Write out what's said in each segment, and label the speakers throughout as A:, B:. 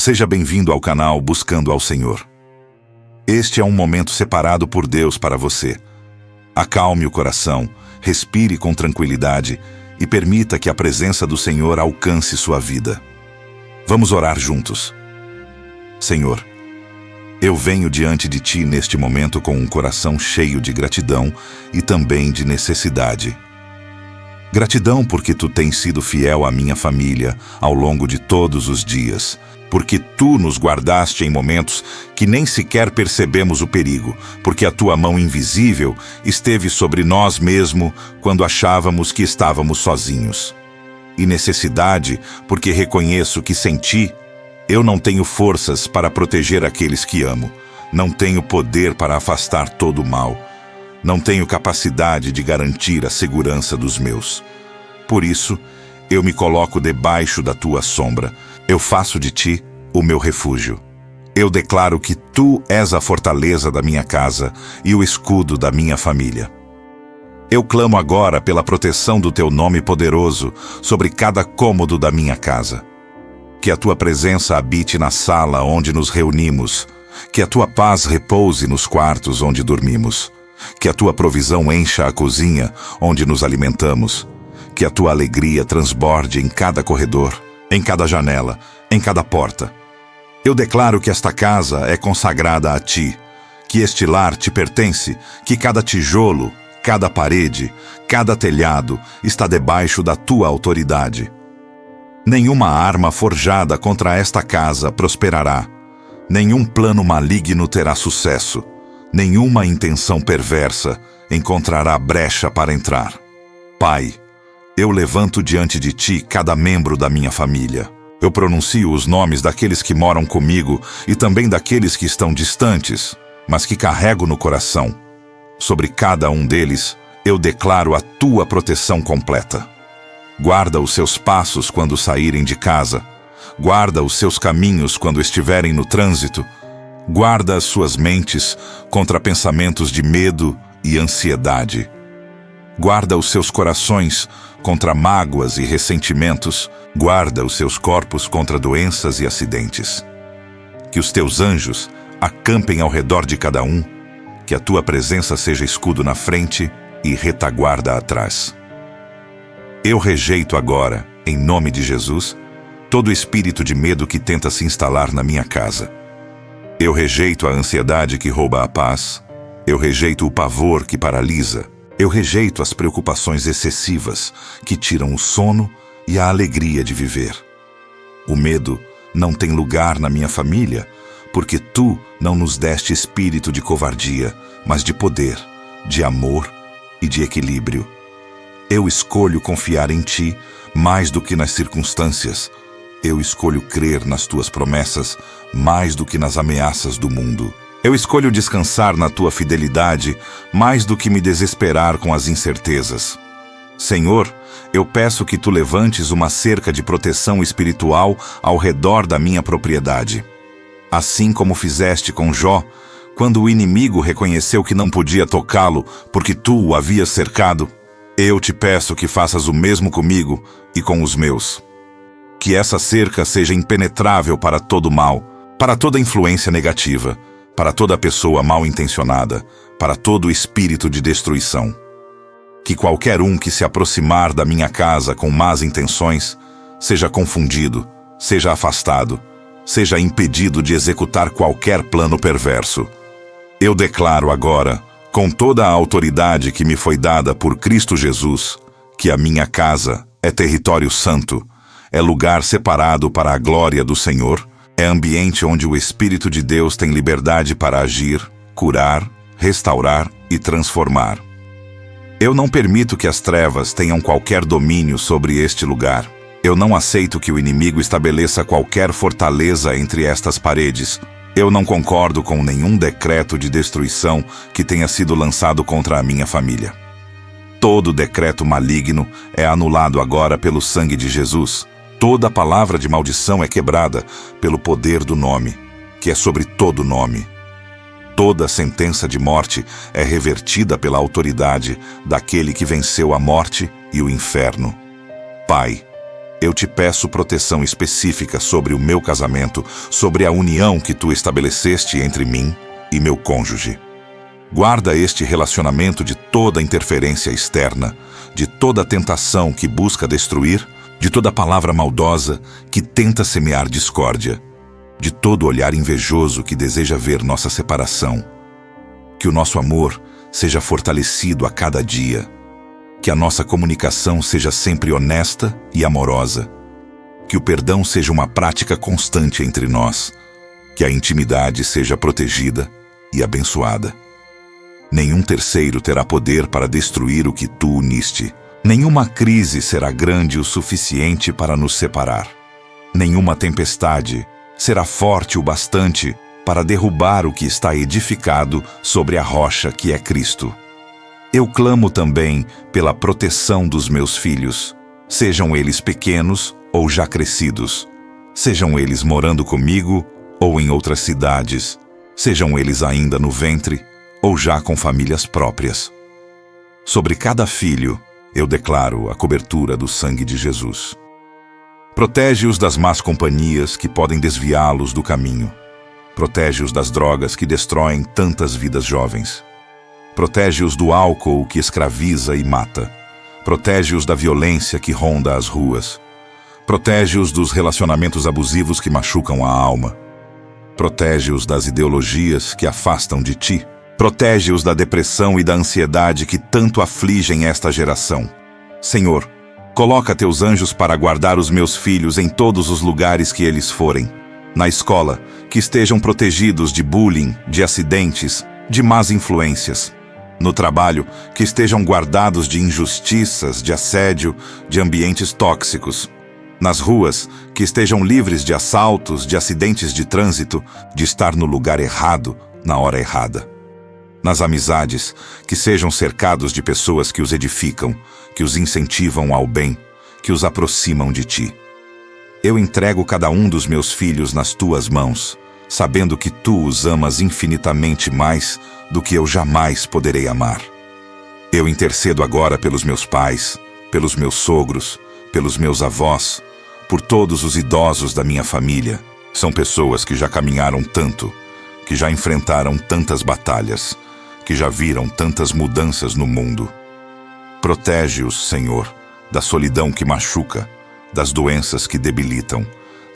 A: Seja bem-vindo ao canal Buscando ao Senhor. Este é um momento separado por Deus para você. Acalme o coração, respire com tranquilidade e permita que a presença do Senhor alcance sua vida. Vamos orar juntos. Senhor, eu venho diante de Ti neste momento com um coração cheio de gratidão e também de necessidade. Gratidão porque Tu tens sido fiel à minha família ao longo de todos os dias, porque Tu nos guardaste em momentos que nem sequer percebemos o perigo, porque a Tua mão invisível esteve sobre nós mesmo quando achávamos que estávamos sozinhos. E necessidade, porque reconheço que sem Ti, eu não tenho forças para proteger aqueles que amo, não tenho poder para afastar todo o mal, não tenho capacidade de garantir a segurança dos meus. Por isso, eu me coloco debaixo da Tua sombra, eu faço de Ti o meu refúgio. Eu declaro que Tu és a fortaleza da minha casa e o escudo da minha família. Eu clamo agora pela proteção do Teu nome poderoso sobre cada cômodo da minha casa. Que a Tua presença habite na sala onde nos reunimos, que a Tua paz repouse nos quartos onde dormimos, que a Tua provisão encha a cozinha onde nos alimentamos, que a Tua alegria transborde em cada corredor, em cada janela, em cada porta. Eu declaro que esta casa é consagrada a Ti, que este lar Te pertence, que cada tijolo, cada parede, cada telhado está debaixo da Tua autoridade. Nenhuma arma forjada contra esta casa prosperará, nenhum plano maligno terá sucesso, nenhuma intenção perversa encontrará brecha para entrar. Pai, eu levanto diante de Ti cada membro da minha família. Eu pronuncio os nomes daqueles que moram comigo e também daqueles que estão distantes, mas que carrego no coração. Sobre cada um deles, eu declaro a Tua proteção completa. Guarda os seus passos quando saírem de casa. Guarda os seus caminhos quando estiverem no trânsito. Guarda as suas mentes contra pensamentos de medo e ansiedade. Guarda os seus corações contra mágoas e ressentimentos. Guarda os seus corpos contra doenças e acidentes. Que os Teus anjos acampem ao redor de cada um. Que a Tua presença seja escudo na frente e retaguarda atrás. Eu rejeito agora, em nome de Jesus, todo espírito de medo que tenta se instalar na minha casa. Eu rejeito a ansiedade que rouba a paz. Eu rejeito o pavor que paralisa. Eu rejeito as preocupações excessivas que tiram o sono e a alegria de viver. O medo não tem lugar na minha família, porque Tu não nos deste espírito de covardia, mas de poder, de amor e de equilíbrio. Eu escolho confiar em Ti mais do que nas circunstâncias. Eu escolho crer nas Tuas promessas mais do que nas ameaças do mundo. Eu escolho descansar na Tua fidelidade mais do que me desesperar com as incertezas. Senhor, eu peço que Tu levantes uma cerca de proteção espiritual ao redor da minha propriedade. Assim como fizeste com Jó, quando o inimigo reconheceu que não podia tocá-lo porque Tu o havias cercado, eu Te peço que faças o mesmo comigo e com os meus. Que essa cerca seja impenetrável para todo mal, para toda influência negativa, para toda pessoa mal intencionada, para todo espírito de destruição. Que qualquer um que se aproximar da minha casa com más intenções seja confundido, seja afastado, seja impedido de executar qualquer plano perverso. Eu declaro agora, com toda a autoridade que me foi dada por Cristo Jesus, que a minha casa é território santo, é lugar separado para a glória do Senhor, é ambiente onde o Espírito de Deus tem liberdade para agir, curar, restaurar e transformar. Eu não permito que as trevas tenham qualquer domínio sobre este lugar. Eu não aceito que o inimigo estabeleça qualquer fortaleza entre estas paredes. Eu não concordo com nenhum decreto de destruição que tenha sido lançado contra a minha família. Todo decreto maligno é anulado agora pelo sangue de Jesus. Toda palavra de maldição é quebrada pelo poder do nome, que é sobre todo nome. Toda sentença de morte é revertida pela autoridade daquele que venceu a morte e o inferno. Pai, Eu te peço proteção específica sobre o meu casamento, sobre a união que tu estabeleceste entre mim e meu cônjuge. Guarda este relacionamento de toda interferência externa, de toda tentação que busca destruir, de toda palavra maldosa que tenta semear discórdia, de todo olhar invejoso que deseja ver nossa separação. Que o nosso amor seja fortalecido a cada dia. Que a nossa comunicação seja sempre honesta e amorosa. Que o perdão seja uma prática constante entre nós. Que a intimidade seja protegida e abençoada. Nenhum terceiro terá poder para destruir o que tu uniste. Nenhuma crise será grande o suficiente para nos separar. Nenhuma tempestade será forte o bastante para derrubar o que está edificado sobre a rocha que é Cristo. Eu clamo também pela proteção dos meus filhos, sejam eles pequenos ou já crescidos, sejam eles morando comigo ou em outras cidades, sejam eles ainda no ventre ou já com famílias próprias. Sobre cada filho, eu declaro a cobertura do sangue de Jesus. Protege-os das más companhias que podem desviá-los do caminho. Protege-os das drogas que destroem tantas vidas jovens. Protege-os do álcool que escraviza e mata. Protege-os da violência que ronda as ruas. Protege-os dos relacionamentos abusivos que machucam a alma. Protege-os das ideologias que afastam de ti. Protege-os da depressão e da ansiedade que tanto afligem esta geração. Senhor, coloca teus anjos para guardar os meus filhos em todos os lugares que eles forem. Na escola, que estejam protegidos de bullying, de acidentes, de más influências. No trabalho, que estejam guardados de injustiças, de assédio, de ambientes tóxicos. Nas ruas, que estejam livres de assaltos, de acidentes de trânsito, de estar no lugar errado, na hora errada. Nas amizades, que sejam cercados de pessoas que os edificam, que os incentivam ao bem, que os aproximam de ti. Eu entrego cada um dos meus filhos nas tuas mãos, sabendo que tu os amas infinitamente mais do que eu jamais poderei amar. Eu intercedo agora pelos meus pais, pelos meus sogros, pelos meus avós, por todos os idosos da minha família. São pessoas que já caminharam tanto, que já enfrentaram tantas batalhas, que já viram tantas mudanças no mundo. Protege-os, Senhor, da solidão que machuca, das doenças que debilitam,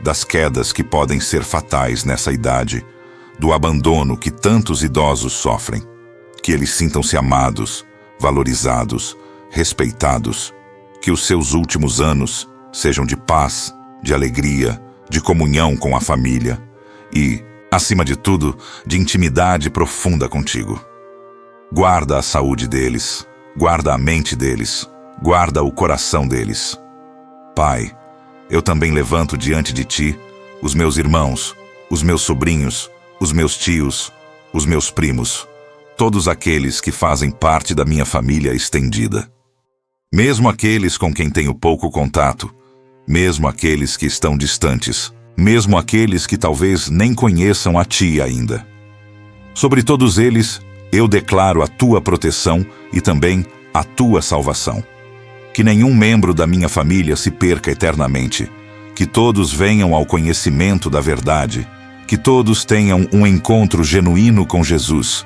A: das quedas que podem ser fatais nessa idade, do abandono que tantos idosos sofrem. Que eles sintam-se amados, valorizados, respeitados, que os seus últimos anos sejam de paz, de alegria, de comunhão com a família e, acima de tudo, de intimidade profunda contigo. Guarda a saúde deles, guarda a mente deles, guarda o coração deles. Pai, eu também levanto diante de ti os meus irmãos, os meus sobrinhos, os meus tios, os meus primos, todos aqueles que fazem parte da minha família estendida. Mesmo aqueles com quem tenho pouco contato, mesmo aqueles que estão distantes, mesmo aqueles que talvez nem conheçam a ti ainda. Sobre todos eles, eu declaro a tua proteção e também a tua salvação. Que nenhum membro da minha família se perca eternamente. Que todos venham ao conhecimento da verdade. Que todos tenham um encontro genuíno com Jesus.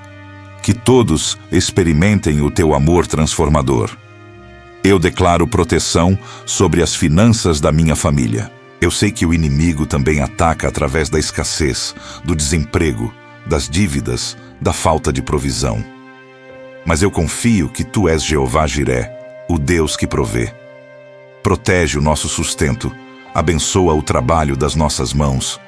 A: Que todos experimentem o teu amor transformador. Eu declaro proteção sobre as finanças da minha família. Eu sei que o inimigo também ataca através da escassez, do desemprego, das dívidas, da falta de provisão. Mas eu confio que tu és Jeová Jiré, o Deus que provê. Protege o nosso sustento, abençoa o trabalho das nossas mãos,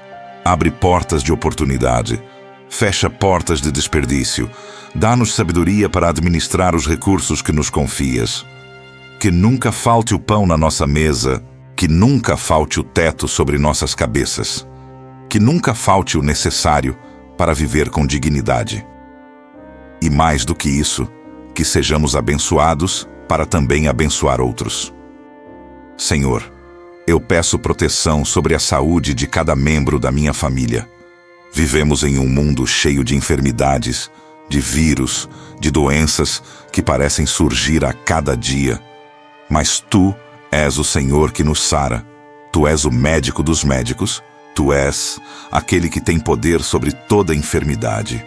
A: abre portas de oportunidade, fecha portas de desperdício, dá-nos sabedoria para administrar os recursos que nos confias. Que nunca falte o pão na nossa mesa, que nunca falte o teto sobre nossas cabeças, que nunca falte o necessário para viver com dignidade. E mais do que isso, que sejamos abençoados para também abençoar outros. Senhor, eu peço proteção sobre a saúde de cada membro da minha família. Vivemos em um mundo cheio de enfermidades, de vírus, de doenças que parecem surgir a cada dia. Mas tu és o Senhor que nos sara, Tu és o médico dos médicos, Tu és aquele que tem poder sobre toda enfermidade.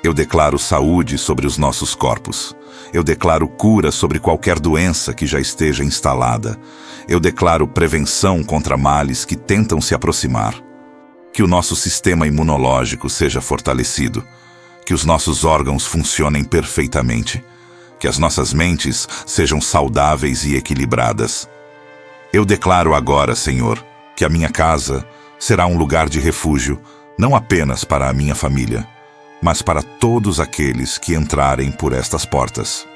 A: Eu declaro saúde sobre os nossos corpos. Eu declaro cura sobre qualquer doença que já esteja instalada. Eu declaro prevenção contra males que tentam se aproximar. Que o nosso sistema imunológico seja fortalecido. Que os nossos órgãos funcionem perfeitamente. Que as nossas mentes sejam saudáveis e equilibradas. Eu declaro agora, Senhor, que a minha casa será um lugar de refúgio, não apenas para a minha família, mas para todos aqueles que entrarem por estas portas.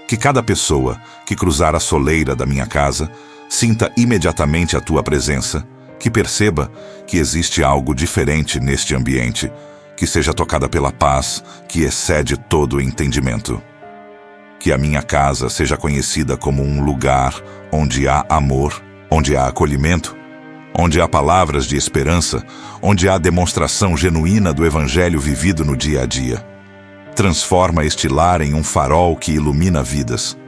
A: Que cada pessoa que cruzar a soleira da minha casa sinta imediatamente a Tua presença, que perceba que existe algo diferente neste ambiente, que seja tocada pela paz que excede todo o entendimento. Que a minha casa seja conhecida como um lugar onde há amor, onde há acolhimento, onde há palavras de esperança, onde há demonstração genuína do Evangelho vivido no dia a dia. Transforma este lar em um farol que ilumina vidas,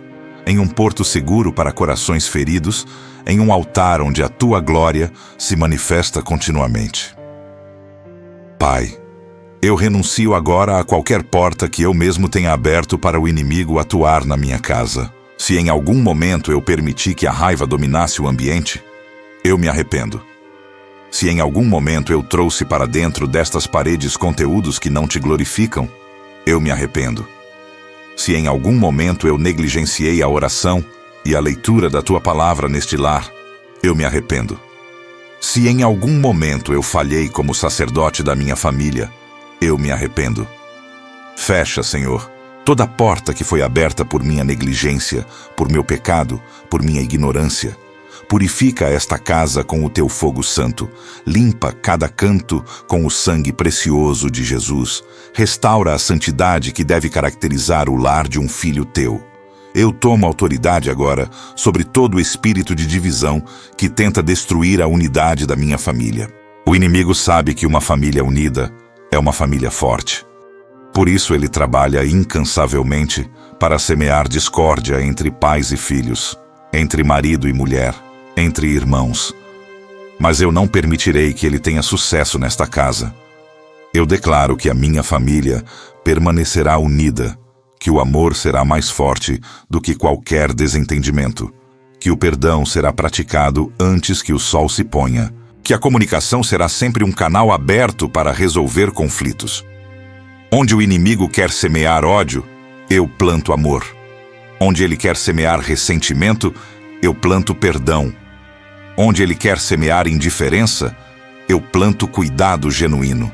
A: em um porto seguro para corações feridos, em um altar onde a Tua glória se manifesta continuamente. Pai, eu renuncio agora a qualquer porta que eu mesmo tenha aberto para o inimigo atuar na minha casa. Se em algum momento eu permiti que a raiva dominasse o ambiente, eu me arrependo. Se em algum momento eu trouxe para dentro destas paredes conteúdos que não Te glorificam, eu me arrependo. Se em algum momento eu negligenciei a oração e a leitura da Tua palavra neste lar, eu me arrependo. Se em algum momento eu falhei como sacerdote da minha família, eu me arrependo. Fecha, Senhor, toda porta que foi aberta por minha negligência, por meu pecado, por minha ignorância. Purifica esta casa com o Teu fogo santo. Limpa cada canto com o sangue precioso de Jesus. Restaura a santidade que deve caracterizar o lar de um filho Teu. Eu tomo autoridade agora sobre todo o espírito de divisão que tenta destruir a unidade da minha família. O inimigo sabe que uma família unida é uma família forte. Por isso ele trabalha incansavelmente para semear discórdia entre pais e filhos, entre marido e mulher, entre irmãos. Mas eu não permitirei que ele tenha sucesso nesta casa. Eu declaro que a minha família permanecerá unida, que o amor será mais forte do que qualquer desentendimento, que o perdão será praticado antes que o sol se ponha, que a comunicação será sempre um canal aberto para resolver conflitos. Onde o inimigo quer semear ódio, eu planto amor. Onde ele quer semear ressentimento, eu planto perdão. Onde ele quer semear indiferença, eu planto cuidado genuíno.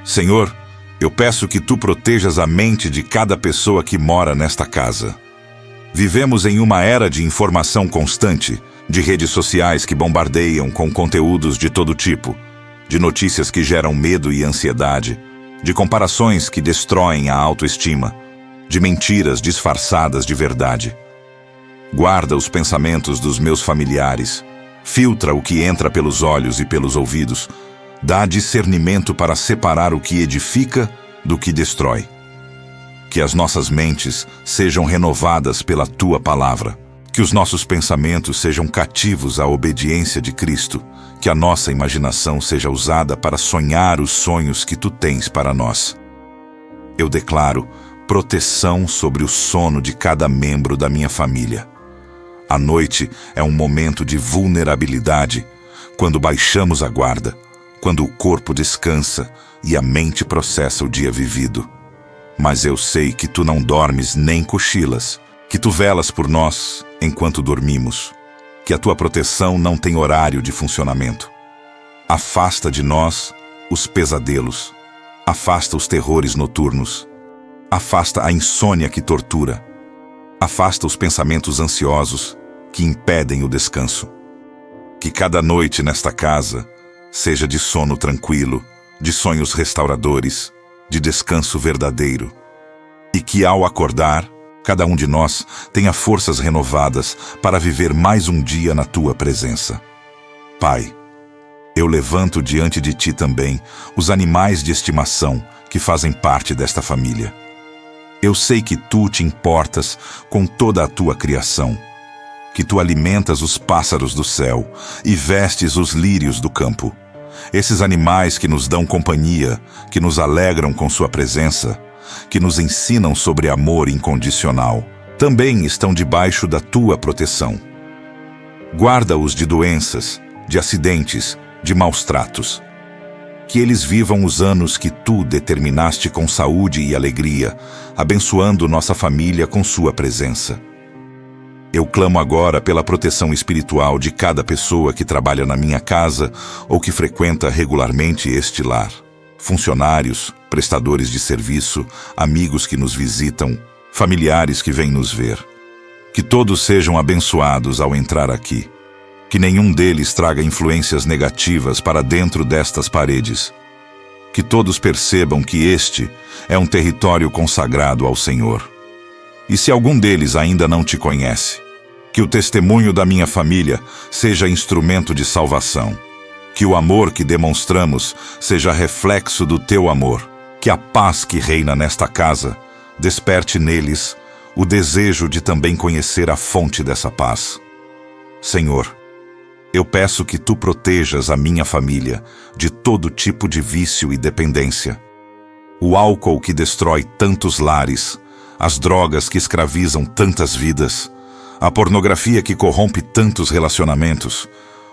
A: Senhor, eu peço que Tu protejas a mente de cada pessoa que mora nesta casa. Vivemos em uma era de informação constante, de redes sociais que bombardeiam com conteúdos de todo tipo, de notícias que geram medo e ansiedade, de comparações que destroem a autoestima, de mentiras disfarçadas de verdade. Guarda os pensamentos dos meus familiares, filtra o que entra pelos olhos e pelos ouvidos, dá discernimento para separar o que edifica do que destrói. Que as nossas mentes sejam renovadas pela Tua palavra, que os nossos pensamentos sejam cativos à obediência de Cristo, que a nossa imaginação seja usada para sonhar os sonhos que Tu tens para nós. Eu declaro proteção sobre o sono de cada membro da minha família. A noite é um momento de vulnerabilidade, quando baixamos a guarda, quando o corpo descansa e a mente processa o dia vivido. Mas eu sei que Tu não dormes nem cochilas, que Tu velas por nós enquanto dormimos, que a Tua proteção não tem horário de funcionamento. Afasta de nós os pesadelos, afasta os terrores noturnos, afasta a insônia que tortura, afasta os pensamentos ansiosos que impedem o descanso. Que cada noite nesta casa seja de sono tranquilo, de sonhos restauradores, de descanso verdadeiro. E que ao acordar, cada um de nós tenha forças renovadas para viver mais um dia na Tua presença. Pai, eu levanto diante de Ti também os animais de estimação que fazem parte desta família. Eu sei que Tu te importas com toda a Tua criação, que tu alimentas os pássaros do céu e vestes os lírios do campo. Esses animais que nos dão companhia, que nos alegram com sua presença, que nos ensinam sobre amor incondicional, também estão debaixo da tua proteção. Guarda-os de doenças, de acidentes, de maus tratos. Que eles vivam os anos que tu determinaste com saúde e alegria, abençoando nossa família com sua presença. Eu clamo agora pela proteção espiritual de cada pessoa que trabalha na minha casa ou que frequenta regularmente este lar. Funcionários, prestadores de serviço, amigos que nos visitam, familiares que vêm nos ver. Que todos sejam abençoados ao entrar aqui. Que nenhum deles traga influências negativas para dentro destas paredes. Que todos percebam que este é um território consagrado ao Senhor. E se algum deles ainda não te conhece, que o testemunho da minha família seja instrumento de salvação. Que o amor que demonstramos seja reflexo do teu amor. Que a paz que reina nesta casa desperte neles o desejo de também conhecer a fonte dessa paz. Senhor, eu peço que tu protejas a minha família de todo tipo de vício e dependência. O álcool que destrói tantos lares, as drogas que escravizam tantas vidas, a pornografia que corrompe tantos relacionamentos,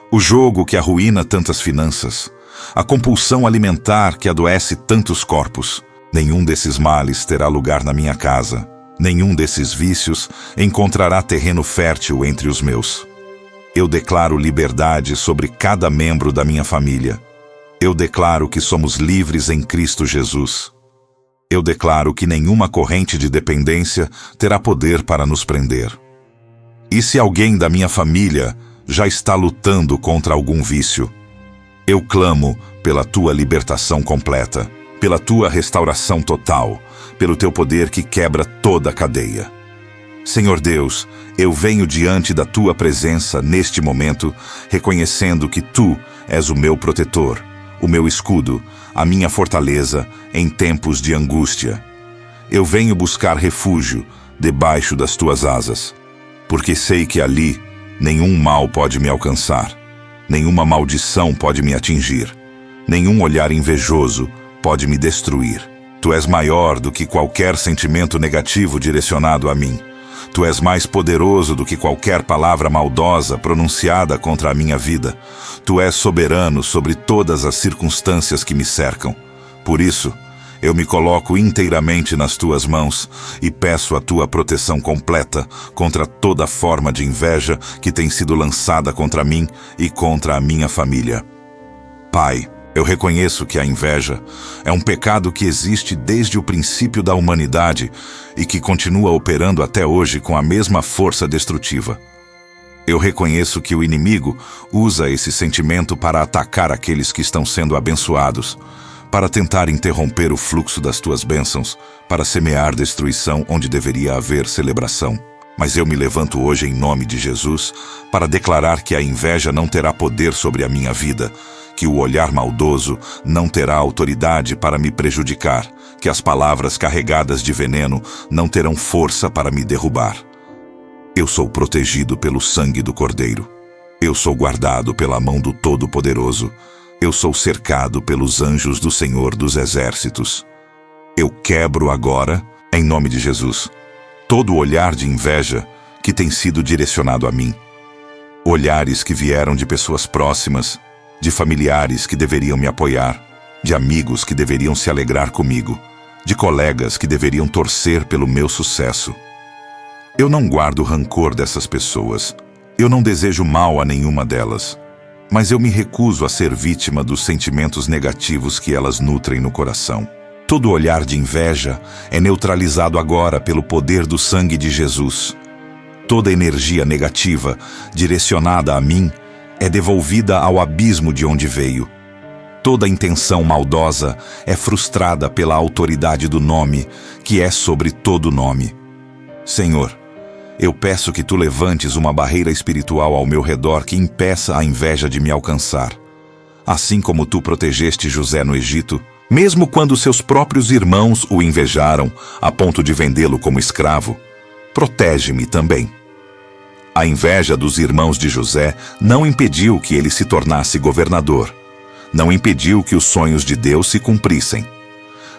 A: o jogo que arruína tantas finanças, a compulsão alimentar que adoece tantos corpos. Nenhum desses males terá lugar na minha casa. Nenhum desses vícios encontrará terreno fértil entre os meus. Eu declaro liberdade sobre cada membro da minha família. Eu declaro que somos livres em Cristo Jesus. Eu declaro que nenhuma corrente de dependência terá poder para nos prender. E se alguém da minha família já está lutando contra algum vício, eu clamo pela tua libertação completa, pela tua restauração total, pelo teu poder que quebra toda a cadeia. Senhor Deus, eu venho diante da tua presença neste momento, reconhecendo que tu és o meu protetor, o meu escudo, a minha fortaleza em tempos de angústia. Eu venho buscar refúgio debaixo das tuas asas, porque sei que ali nenhum mal pode me alcançar, nenhuma maldição pode me atingir, nenhum olhar invejoso pode me destruir. Tu és maior do que qualquer sentimento negativo direcionado a mim. Tu és mais poderoso do que qualquer palavra maldosa pronunciada contra a minha vida. Tu és soberano sobre todas as circunstâncias que me cercam. Por isso, eu me coloco inteiramente nas tuas mãos e peço a tua proteção completa contra toda forma de inveja que tem sido lançada contra mim e contra a minha família. Pai, eu reconheço que a inveja é um pecado que existe desde o princípio da humanidade e que continua operando até hoje com a mesma força destrutiva. Eu reconheço que o inimigo usa esse sentimento para atacar aqueles que estão sendo abençoados, para tentar interromper o fluxo das tuas bênçãos, para semear destruição onde deveria haver celebração. Mas eu me levanto hoje em nome de Jesus para declarar que a inveja não terá poder sobre a minha vida, que o olhar maldoso não terá autoridade para me prejudicar, que as palavras carregadas de veneno não terão força para me derrubar. Eu sou protegido pelo sangue do Cordeiro. Eu sou guardado pela mão do Todo-Poderoso. Eu sou cercado pelos anjos do Senhor dos Exércitos. Eu quebro agora, em nome de Jesus, todo olhar de inveja que tem sido direcionado a mim. Olhares que vieram de pessoas próximas, de familiares que deveriam me apoiar, de amigos que deveriam se alegrar comigo, de colegas que deveriam torcer pelo meu sucesso. Eu não guardo rancor dessas pessoas. Eu não desejo mal a nenhuma delas. Mas eu me recuso a ser vítima dos sentimentos negativos que elas nutrem no coração. Todo olhar de inveja é neutralizado agora pelo poder do sangue de Jesus. Toda energia negativa direcionada a mim é devolvida ao abismo de onde veio. Toda intenção maldosa é frustrada pela autoridade do nome, que é sobre todo nome. Senhor, eu peço que tu levantes uma barreira espiritual ao meu redor que impeça a inveja de me alcançar. Assim como tu protegeste José no Egito, mesmo quando seus próprios irmãos o invejaram a ponto de vendê-lo como escravo, protege-me também. A inveja dos irmãos de José não impediu que ele se tornasse governador. Não impediu que os sonhos de Deus se cumprissem.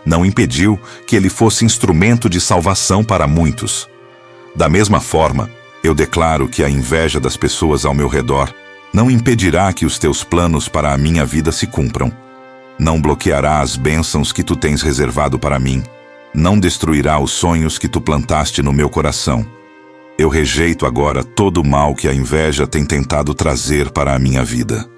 A: Não impediu que ele fosse instrumento de salvação para muitos. Da mesma forma, eu declaro que a inveja das pessoas ao meu redor não impedirá que os teus planos para a minha vida se cumpram. Não bloqueará as bênçãos que tu tens reservado para mim. Não destruirá os sonhos que tu plantaste no meu coração. Eu rejeito agora todo o mal que a inveja tem tentado trazer para a minha vida.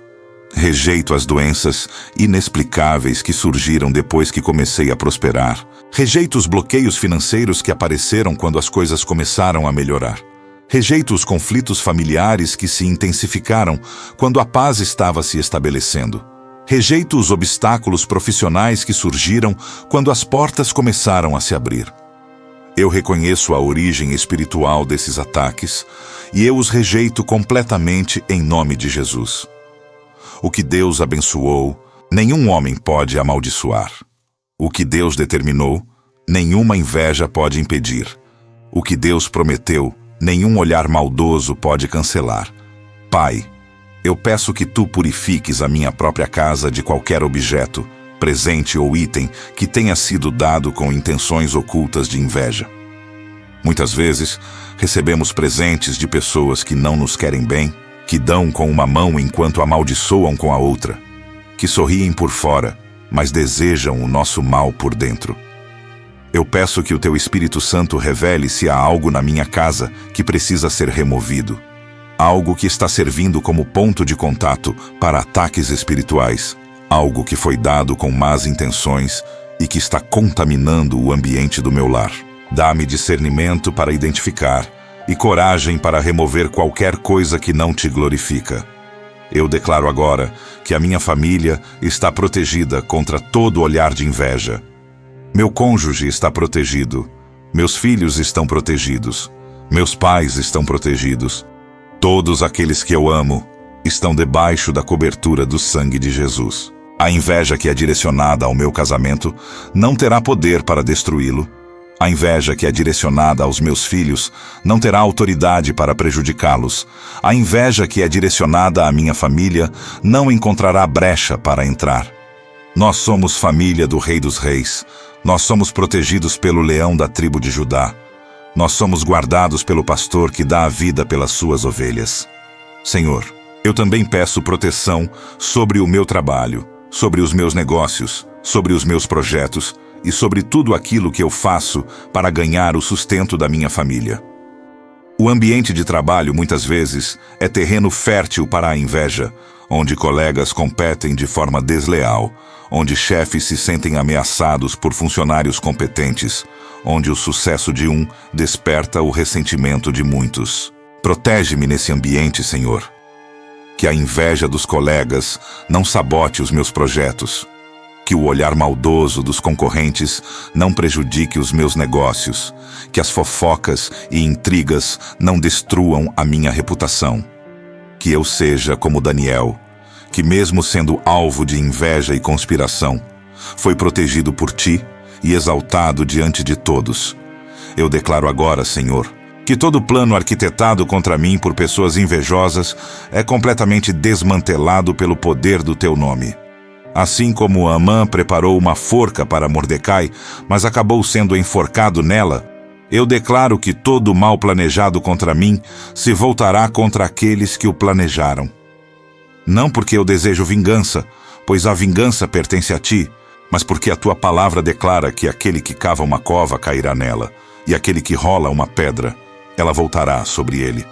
A: Rejeito as doenças inexplicáveis que surgiram depois que comecei a prosperar. Rejeito os bloqueios financeiros que apareceram quando as coisas começaram a melhorar. Rejeito os conflitos familiares que se intensificaram quando a paz estava se estabelecendo. Rejeito os obstáculos profissionais que surgiram quando as portas começaram a se abrir. Eu reconheço a origem espiritual desses ataques e eu os rejeito completamente em nome de Jesus. O que Deus abençoou, nenhum homem pode amaldiçoar. O que Deus determinou, nenhuma inveja pode impedir. O que Deus prometeu, nenhum olhar maldoso pode cancelar. Pai, eu peço que tu purifiques a minha própria casa de qualquer objeto, presente ou item que tenha sido dado com intenções ocultas de inveja. Muitas vezes, recebemos presentes de pessoas que não nos querem bem, que dão com uma mão enquanto amaldiçoam com a outra, que sorriem por fora, mas desejam o nosso mal por dentro. Eu peço que o teu Espírito Santo revele se há algo na minha casa que precisa ser removido. Algo que está servindo como ponto de contato para ataques espirituais. Algo que foi dado com más intenções e que está contaminando o ambiente do meu lar. Dá-me discernimento para identificar e coragem para remover qualquer coisa que não te glorifica. Eu declaro agora que a minha família está protegida contra todo olhar de inveja. Meu cônjuge está protegido. Meus filhos estão protegidos. Meus pais estão protegidos. Todos aqueles que eu amo estão debaixo da cobertura do sangue de Jesus. A inveja que é direcionada ao meu casamento não terá poder para destruí-lo. A inveja que é direcionada aos meus filhos não terá autoridade para prejudicá-los. A inveja que é direcionada à minha família não encontrará brecha para entrar. Nós somos família do Rei dos Reis. Nós somos protegidos pelo leão da tribo de Judá. Nós somos guardados pelo pastor que dá a vida pelas suas ovelhas. Senhor, eu também peço proteção sobre o meu trabalho, sobre os meus negócios, sobre os meus projetos e sobre tudo aquilo que eu faço para ganhar o sustento da minha família. O ambiente de trabalho, muitas vezes, é terreno fértil para a inveja, onde colegas competem de forma desleal, onde chefes se sentem ameaçados por funcionários competentes, onde o sucesso de um desperta o ressentimento de muitos. Protege-me nesse ambiente, Senhor. Que a inveja dos colegas não sabote os meus projetos. Que o olhar maldoso dos concorrentes não prejudique os meus negócios. Que as fofocas e intrigas não destruam a minha reputação. Que eu seja como Daniel, que mesmo sendo alvo de inveja e conspiração, foi protegido por ti e exaltado diante de todos. Eu declaro agora, Senhor, que todo plano arquitetado contra mim por pessoas invejosas é completamente desmantelado pelo poder do teu nome. Assim como Amã preparou uma forca para Mordecai, mas acabou sendo enforcado nela, eu declaro que todo o mal planejado contra mim se voltará contra aqueles que o planejaram. Não porque eu desejo vingança, pois a vingança pertence a ti, mas porque a tua palavra declara que aquele que cava uma cova cairá nela, e aquele que rola uma pedra, ela voltará sobre ele.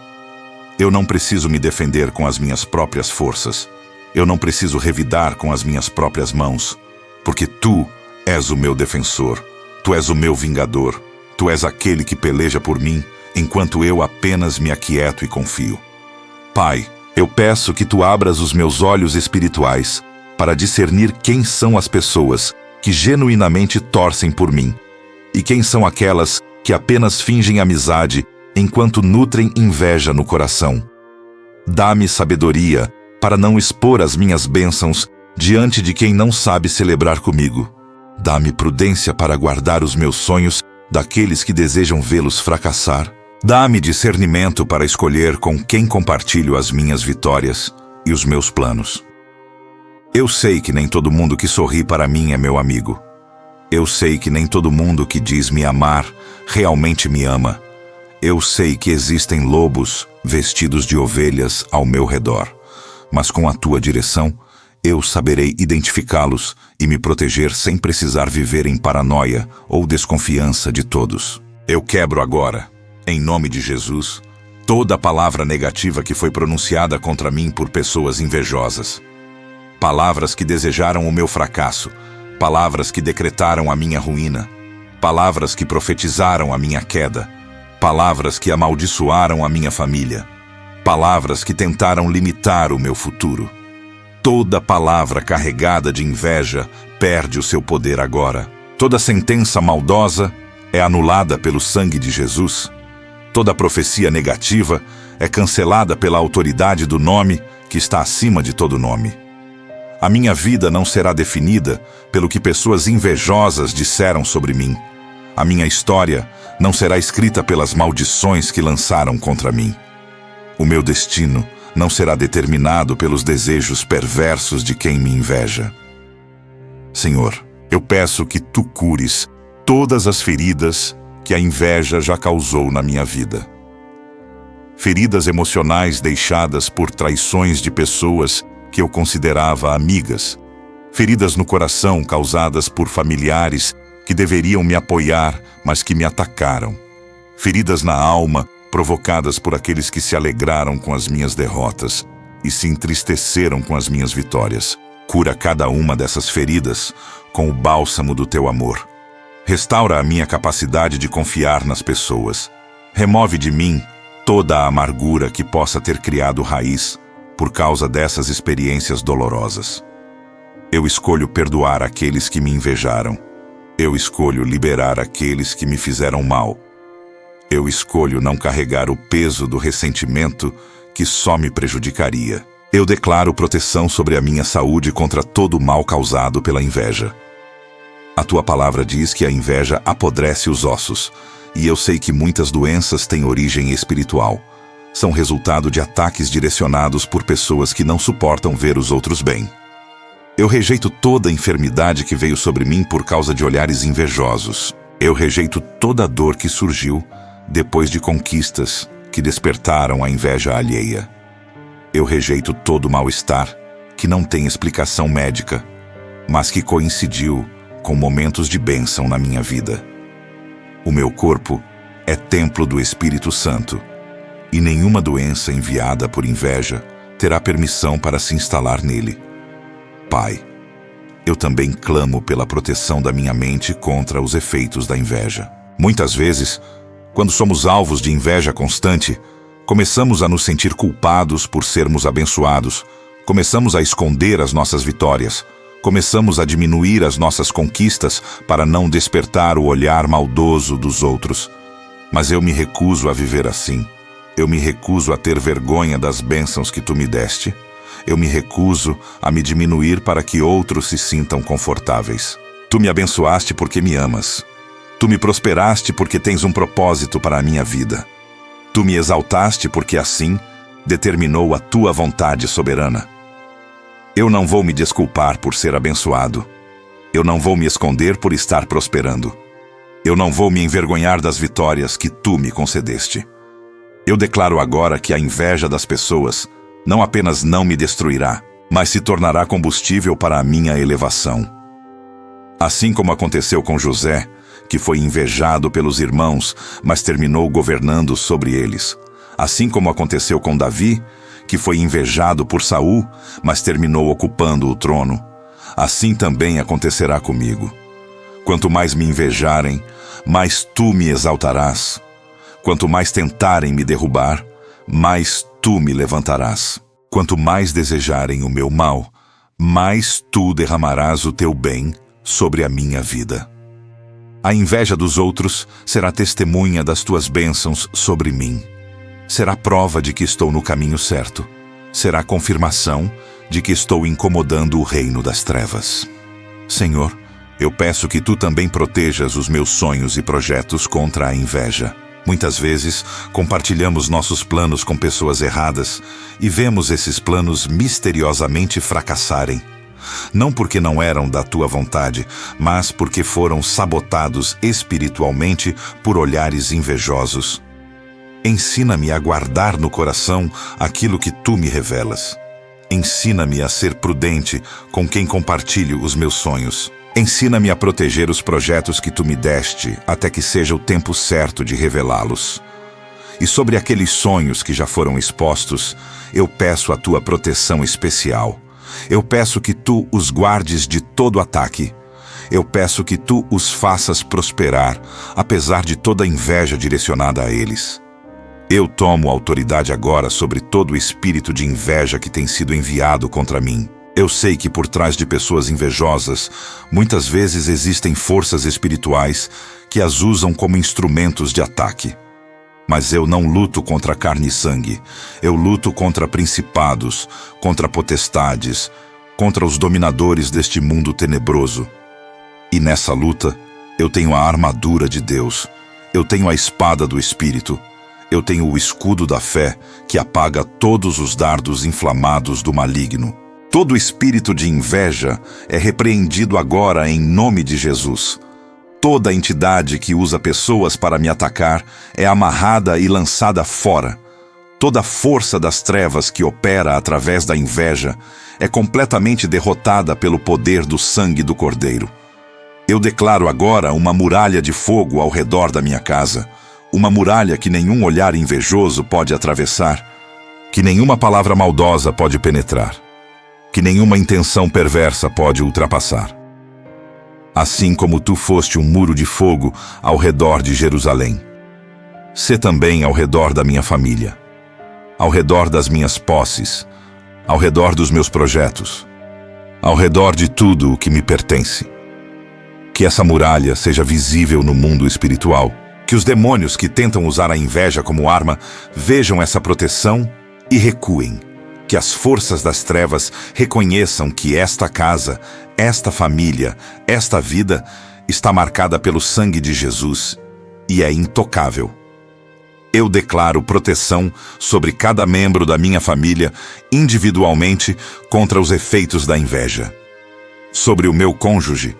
A: Eu não preciso me defender com as minhas próprias forças. Eu não preciso revidar com as minhas próprias mãos, porque tu és o meu defensor, tu és o meu vingador, tu és aquele que peleja por mim, enquanto eu apenas me aquieto e confio. Pai, eu peço que tu abras os meus olhos espirituais para discernir quem são as pessoas que genuinamente torcem por mim e quem são aquelas que apenas fingem amizade enquanto nutrem inveja no coração. Dá-me sabedoria para não expor as minhas bênçãos diante de quem não sabe celebrar comigo. Dá-me prudência para guardar os meus sonhos daqueles que desejam vê-los fracassar. Dá-me discernimento para escolher com quem compartilho as minhas vitórias e os meus planos. Eu sei que nem todo mundo que sorri para mim é meu amigo. Eu sei que nem todo mundo que diz me amar realmente me ama. Eu sei que existem lobos vestidos de ovelhas ao meu redor, mas com a tua direção, eu saberei identificá-los e me proteger sem precisar viver em paranoia ou desconfiança de todos. Eu quebro agora, em nome de Jesus, toda palavra negativa que foi pronunciada contra mim por pessoas invejosas. Palavras que desejaram o meu fracasso, palavras que decretaram a minha ruína, palavras que profetizaram a minha queda, palavras que amaldiçoaram a minha família, palavras que tentaram limitar o meu futuro. Toda palavra carregada de inveja perde o seu poder agora. Toda sentença maldosa é anulada pelo sangue de Jesus. Toda profecia negativa é cancelada pela autoridade do nome que está acima de todo nome. A minha vida não será definida pelo que pessoas invejosas disseram sobre mim. A minha história não será escrita pelas maldições que lançaram contra mim. O meu destino não será determinado pelos desejos perversos de quem me inveja. Senhor, eu peço que Tu cures todas as feridas que a inveja já causou na minha vida. Feridas emocionais deixadas por traições de pessoas que eu considerava amigas. Feridas no coração causadas por familiares que deveriam me apoiar, mas que me atacaram. Feridas na alma provocadas por aqueles que se alegraram com as minhas derrotas e se entristeceram com as minhas vitórias. Cura cada uma dessas feridas com o bálsamo do Teu amor. Restaura a minha capacidade de confiar nas pessoas. Remove de mim toda a amargura que possa ter criado raiz por causa dessas experiências dolorosas. Eu escolho perdoar aqueles que me invejaram. Eu escolho liberar aqueles que me fizeram mal. Eu escolho não carregar o peso do ressentimento que só me prejudicaria. Eu declaro proteção sobre a minha saúde contra todo o mal causado pela inveja. A Tua palavra diz que a inveja apodrece os ossos, e eu sei que muitas doenças têm origem espiritual. São resultado de ataques direcionados por pessoas que não suportam ver os outros bem. Eu rejeito toda a enfermidade que veio sobre mim por causa de olhares invejosos. Eu rejeito toda a dor que surgiu depois de conquistas que despertaram a inveja alheia. Eu rejeito todo o mal-estar que não tem explicação médica, mas que coincidiu com momentos de bênção na minha vida. O meu corpo é templo do Espírito Santo, e nenhuma doença enviada por inveja terá permissão para se instalar nele. Pai, eu também clamo pela proteção da minha mente contra os efeitos da inveja. Muitas vezes, quando somos alvos de inveja constante, começamos a nos sentir culpados por sermos abençoados, começamos a esconder as nossas vitórias, começamos a diminuir as nossas conquistas para não despertar o olhar maldoso dos outros. Mas eu me recuso a viver assim. Eu me recuso a ter vergonha das bênçãos que Tu me deste. Eu me recuso a me diminuir para que outros se sintam confortáveis. Tu me abençoaste porque me amas. Tu me prosperaste porque tens um propósito para a minha vida. Tu me exaltaste porque assim determinou a Tua vontade soberana. Eu não vou me desculpar por ser abençoado. Eu não vou me esconder por estar prosperando. Eu não vou me envergonhar das vitórias que Tu me concedeste. Eu declaro agora que a inveja das pessoas não apenas não me destruirá, mas se tornará combustível para a minha elevação. Assim como aconteceu com José, que foi invejado pelos irmãos, mas terminou governando sobre eles. Assim como aconteceu com Davi, que foi invejado por Saul, mas terminou ocupando o trono. Assim também acontecerá comigo. Quanto mais me invejarem, mais Tu me exaltarás. Quanto mais tentarem me derrubar, mais Tu me levantarás. Quanto mais desejarem o meu mal, mais Tu derramarás o Teu bem sobre a minha vida. A inveja dos outros será testemunha das Tuas bênçãos sobre mim. Será prova de que estou no caminho certo. Será confirmação de que estou incomodando o reino das trevas. Senhor, eu peço que Tu também protejas os meus sonhos e projetos contra a inveja. Muitas vezes, compartilhamos nossos planos com pessoas erradas e vemos esses planos misteriosamente fracassarem. Não porque não eram da tua vontade, mas porque foram sabotados espiritualmente por olhares invejosos. Ensina-me a guardar no coração aquilo que tu me revelas. Ensina-me a ser prudente com quem compartilho os meus sonhos. Ensina-me a proteger os projetos que tu me deste até que seja o tempo certo de revelá-los. E sobre aqueles sonhos que já foram expostos, eu peço a tua proteção especial. Eu peço que tu os guardes de todo ataque. Eu peço que tu os faças prosperar, apesar de toda a inveja direcionada a eles. Eu tomo autoridade agora sobre todo o espírito de inveja que tem sido enviado contra mim. Eu sei que por trás de pessoas invejosas, muitas vezes existem forças espirituais que as usam como instrumentos de ataque. Mas eu não luto contra carne e sangue. Eu luto contra principados, contra potestades, contra os dominadores deste mundo tenebroso. E nessa luta, eu tenho a armadura de Deus. Eu tenho a espada do Espírito. Eu tenho o escudo da fé que apaga todos os dardos inflamados do maligno. Todo espírito de inveja é repreendido agora em nome de Jesus. Toda entidade que usa pessoas para me atacar é amarrada e lançada fora. Toda força das trevas que opera através da inveja é completamente derrotada pelo poder do sangue do Cordeiro. Eu declaro agora uma muralha de fogo ao redor da minha casa, uma muralha que nenhum olhar invejoso pode atravessar, que nenhuma palavra maldosa pode penetrar, que nenhuma intenção perversa pode ultrapassar. Assim como tu foste um muro de fogo ao redor de Jerusalém, sê também ao redor da minha família, ao redor das minhas posses, ao redor dos meus projetos, ao redor de tudo o que me pertence. Que essa muralha seja visível no mundo espiritual, que os demônios que tentam usar a inveja como arma vejam essa proteção e recuem. Que as forças das trevas reconheçam que esta casa, esta família, esta vida está marcada pelo sangue de Jesus e é intocável. Eu declaro proteção sobre cada membro da minha família individualmente contra os efeitos da inveja. Sobre o meu cônjuge,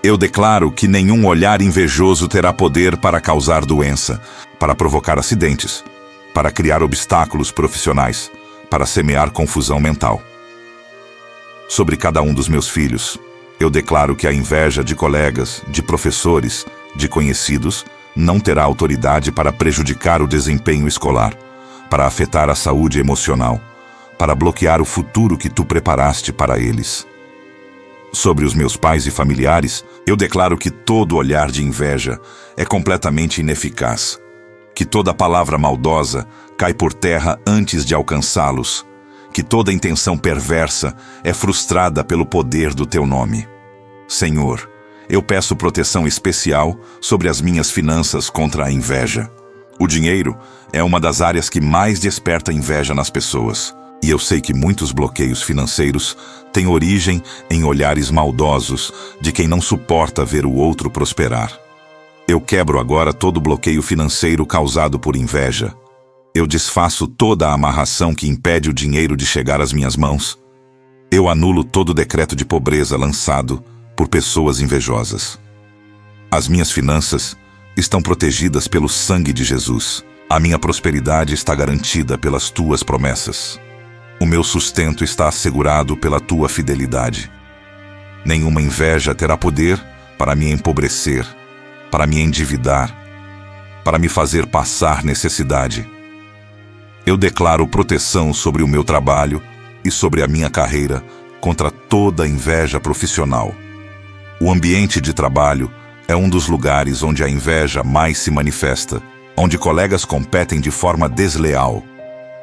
A: eu declaro que nenhum olhar invejoso terá poder para causar doença, para provocar acidentes, para criar obstáculos profissionais, para semear confusão mental. Sobre cada um dos meus filhos, eu declaro que a inveja de colegas, de professores, de conhecidos, não terá autoridade para prejudicar o desempenho escolar, para afetar a saúde emocional, para bloquear o futuro que tu preparaste para eles. Sobre os meus pais e familiares, eu declaro que todo olhar de inveja é completamente ineficaz, que toda palavra maldosa cai por terra antes de alcançá-los, que toda intenção perversa é frustrada pelo poder do teu nome. Senhor, eu peço proteção especial sobre as minhas finanças contra a inveja. O dinheiro é uma das áreas que mais desperta inveja nas pessoas. E eu sei que muitos bloqueios financeiros têm origem em olhares maldosos de quem não suporta ver o outro prosperar. Eu quebro agora todo bloqueio financeiro causado por inveja. Eu desfaço toda a amarração que impede o dinheiro de chegar às minhas mãos. Eu anulo todo decreto de pobreza lançado por pessoas invejosas. As minhas finanças estão protegidas pelo sangue de Jesus. A minha prosperidade está garantida pelas tuas promessas. O meu sustento está assegurado pela tua fidelidade. Nenhuma inveja terá poder para me empobrecer, para me endividar, para me fazer passar necessidade. Eu declaro proteção sobre o meu trabalho e sobre a minha carreira contra toda inveja profissional. O ambiente de trabalho é um dos lugares onde a inveja mais se manifesta, onde colegas competem de forma desleal,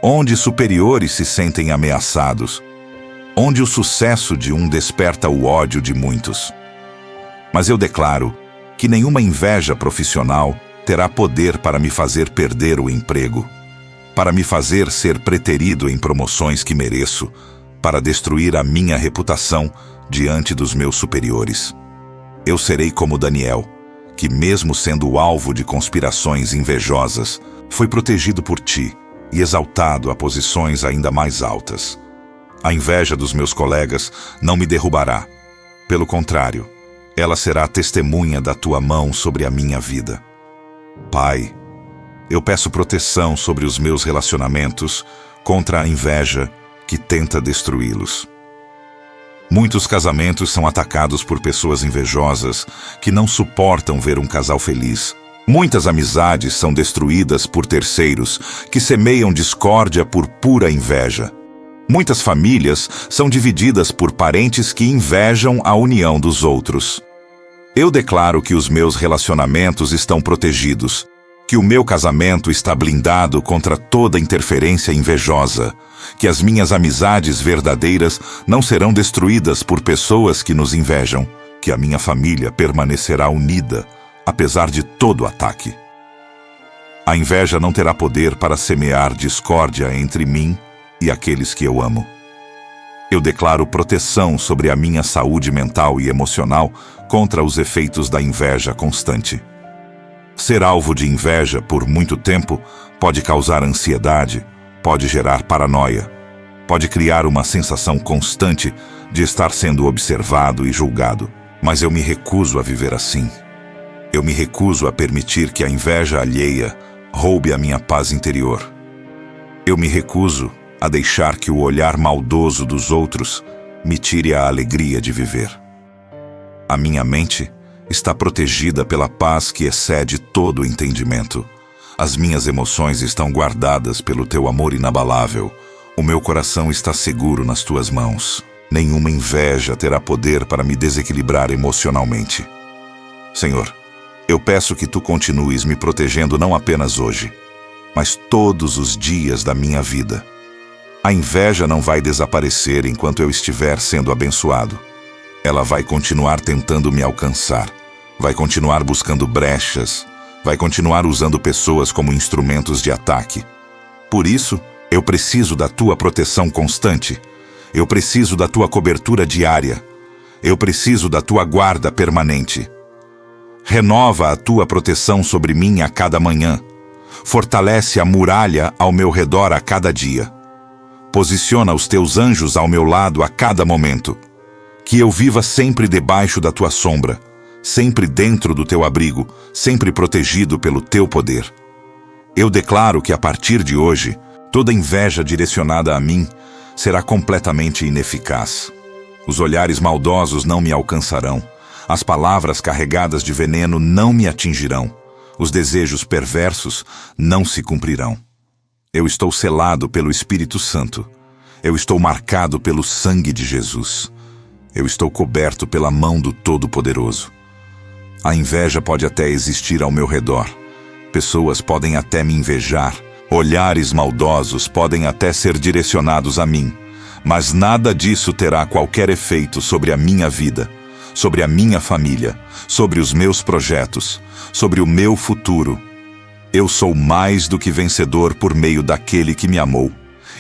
A: onde superiores se sentem ameaçados, onde o sucesso de um desperta o ódio de muitos. Mas eu declaro que nenhuma inveja profissional terá poder para me fazer perder o emprego, para me fazer ser preterido em promoções que mereço, para destruir a minha reputação diante dos meus superiores. Eu serei como Daniel, que, mesmo sendo alvo de conspirações invejosas, foi protegido por ti e exaltado a posições ainda mais altas. A inveja dos meus colegas não me derrubará. Pelo contrário, ela será testemunha da tua mão sobre a minha vida. Pai, eu peço proteção sobre os meus relacionamentos contra a inveja que tenta destruí-los. Muitos casamentos são atacados por pessoas invejosas que não suportam ver um casal feliz. Muitas amizades são destruídas por terceiros que semeiam discórdia por pura inveja. Muitas famílias são divididas por parentes que invejam a união dos outros. Eu declaro que os meus relacionamentos estão protegidos, que o meu casamento está blindado contra toda interferência invejosa, que as minhas amizades verdadeiras não serão destruídas por pessoas que nos invejam, que a minha família permanecerá unida, apesar de todo ataque. A inveja não terá poder para semear discórdia entre mim e aqueles que eu amo. Eu declaro proteção sobre a minha saúde mental e emocional contra os efeitos da inveja constante. Ser alvo de inveja por muito tempo pode causar ansiedade, pode gerar paranoia, pode criar uma sensação constante de estar sendo observado e julgado. Mas eu me recuso a viver assim. Eu me recuso a permitir que a inveja alheia roube a minha paz interior. Eu me recuso a deixar que o olhar maldoso dos outros me tire a alegria de viver. A minha mente está protegida pela paz que excede todo o entendimento. As minhas emoções estão guardadas pelo teu amor inabalável. O meu coração está seguro nas tuas mãos. Nenhuma inveja terá poder para me desequilibrar emocionalmente. Senhor, eu peço que tu continues me protegendo não apenas hoje, mas todos os dias da minha vida. A inveja não vai desaparecer enquanto eu estiver sendo abençoado. Ela vai continuar tentando me alcançar, vai continuar buscando brechas, vai continuar usando pessoas como instrumentos de ataque. Por isso, eu preciso da tua proteção constante. Eu preciso da tua cobertura diária. Eu preciso da tua guarda permanente. Renova a tua proteção sobre mim a cada manhã. Fortalece a muralha ao meu redor a cada dia. Posiciona os teus anjos ao meu lado a cada momento. Que eu viva sempre debaixo da tua sombra, sempre dentro do teu abrigo, sempre protegido pelo teu poder. Eu declaro que a partir de hoje, toda inveja direcionada a mim será completamente ineficaz. Os olhares maldosos não me alcançarão. As palavras carregadas de veneno não me atingirão. Os desejos perversos não se cumprirão. Eu estou selado pelo Espírito Santo. Eu estou marcado pelo sangue de Jesus. Eu estou coberto pela mão do Todo-Poderoso. A inveja pode até existir ao meu redor. Pessoas podem até me invejar. Olhares maldosos podem até ser direcionados a mim. Mas nada disso terá qualquer efeito sobre a minha vida, sobre a minha família, sobre os meus projetos, sobre o meu futuro. Eu sou mais do que vencedor por meio daquele que me amou,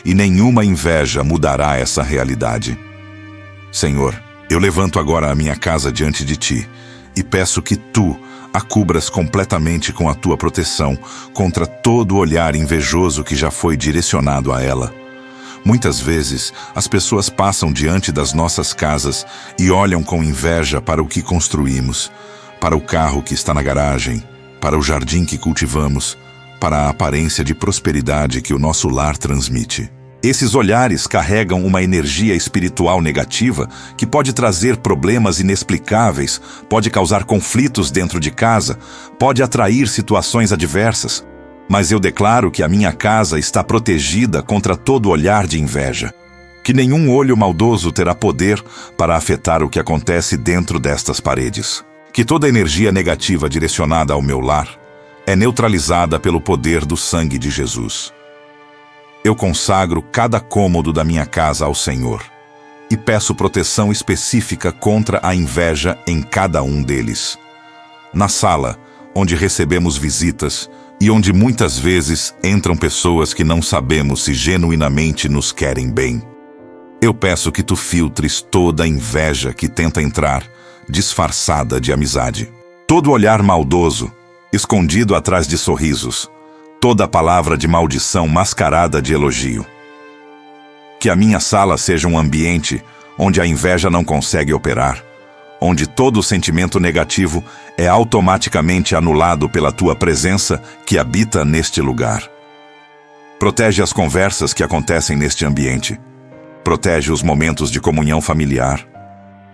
A: e nenhuma inveja mudará essa realidade. Senhor, eu levanto agora a minha casa diante de ti e peço que tu a cubras completamente com a tua proteção contra todo olhar invejoso que já foi direcionado a ela. Muitas vezes, as pessoas passam diante das nossas casas e olham com inveja para o que construímos, para o carro que está na garagem, para o jardim que cultivamos, para a aparência de prosperidade que o nosso lar transmite. Esses olhares carregam uma energia espiritual negativa que pode trazer problemas inexplicáveis, pode causar conflitos dentro de casa, pode atrair situações adversas. Mas eu declaro que a minha casa está protegida contra todo olhar de inveja, que nenhum olho maldoso terá poder para afetar o que acontece dentro destas paredes, que toda energia negativa direcionada ao meu lar é neutralizada pelo poder do sangue de Jesus. Eu consagro cada cômodo da minha casa ao Senhor e peço proteção específica contra a inveja em cada um deles. Na sala, onde recebemos visitas e onde muitas vezes entram pessoas que não sabemos se genuinamente nos querem bem, eu peço que tu filtres toda a inveja que tenta entrar, disfarçada de amizade. Todo olhar maldoso, escondido atrás de sorrisos, toda palavra de maldição mascarada de elogio. Que a minha sala seja um ambiente onde a inveja não consegue operar, onde todo sentimento negativo é automaticamente anulado pela tua presença que habita neste lugar. Protege as conversas que acontecem neste ambiente. Protege os momentos de comunhão familiar.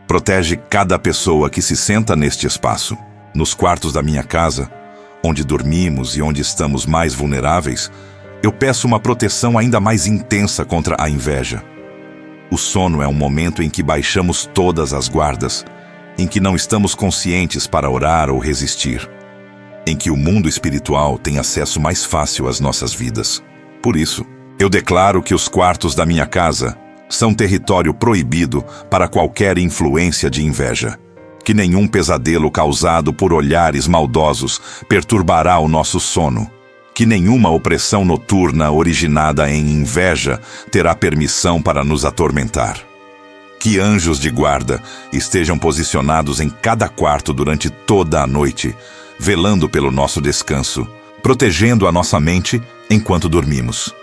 A: Protege cada pessoa que se senta neste espaço. Nos quartos da minha casa, onde dormimos e onde estamos mais vulneráveis, eu peço uma proteção ainda mais intensa contra a inveja. O sono é um momento em que baixamos todas as guardas, em que não estamos conscientes para orar ou resistir, em que o mundo espiritual tem acesso mais fácil às nossas vidas. Por isso, eu declaro que os quartos da minha casa são território proibido para qualquer influência de inveja. Que nenhum pesadelo causado por olhares maldosos perturbará o nosso sono. Que nenhuma opressão noturna originada em inveja terá permissão para nos atormentar. Que anjos de guarda estejam posicionados em cada quarto durante toda a noite, velando pelo nosso descanso, protegendo a nossa mente enquanto dormimos.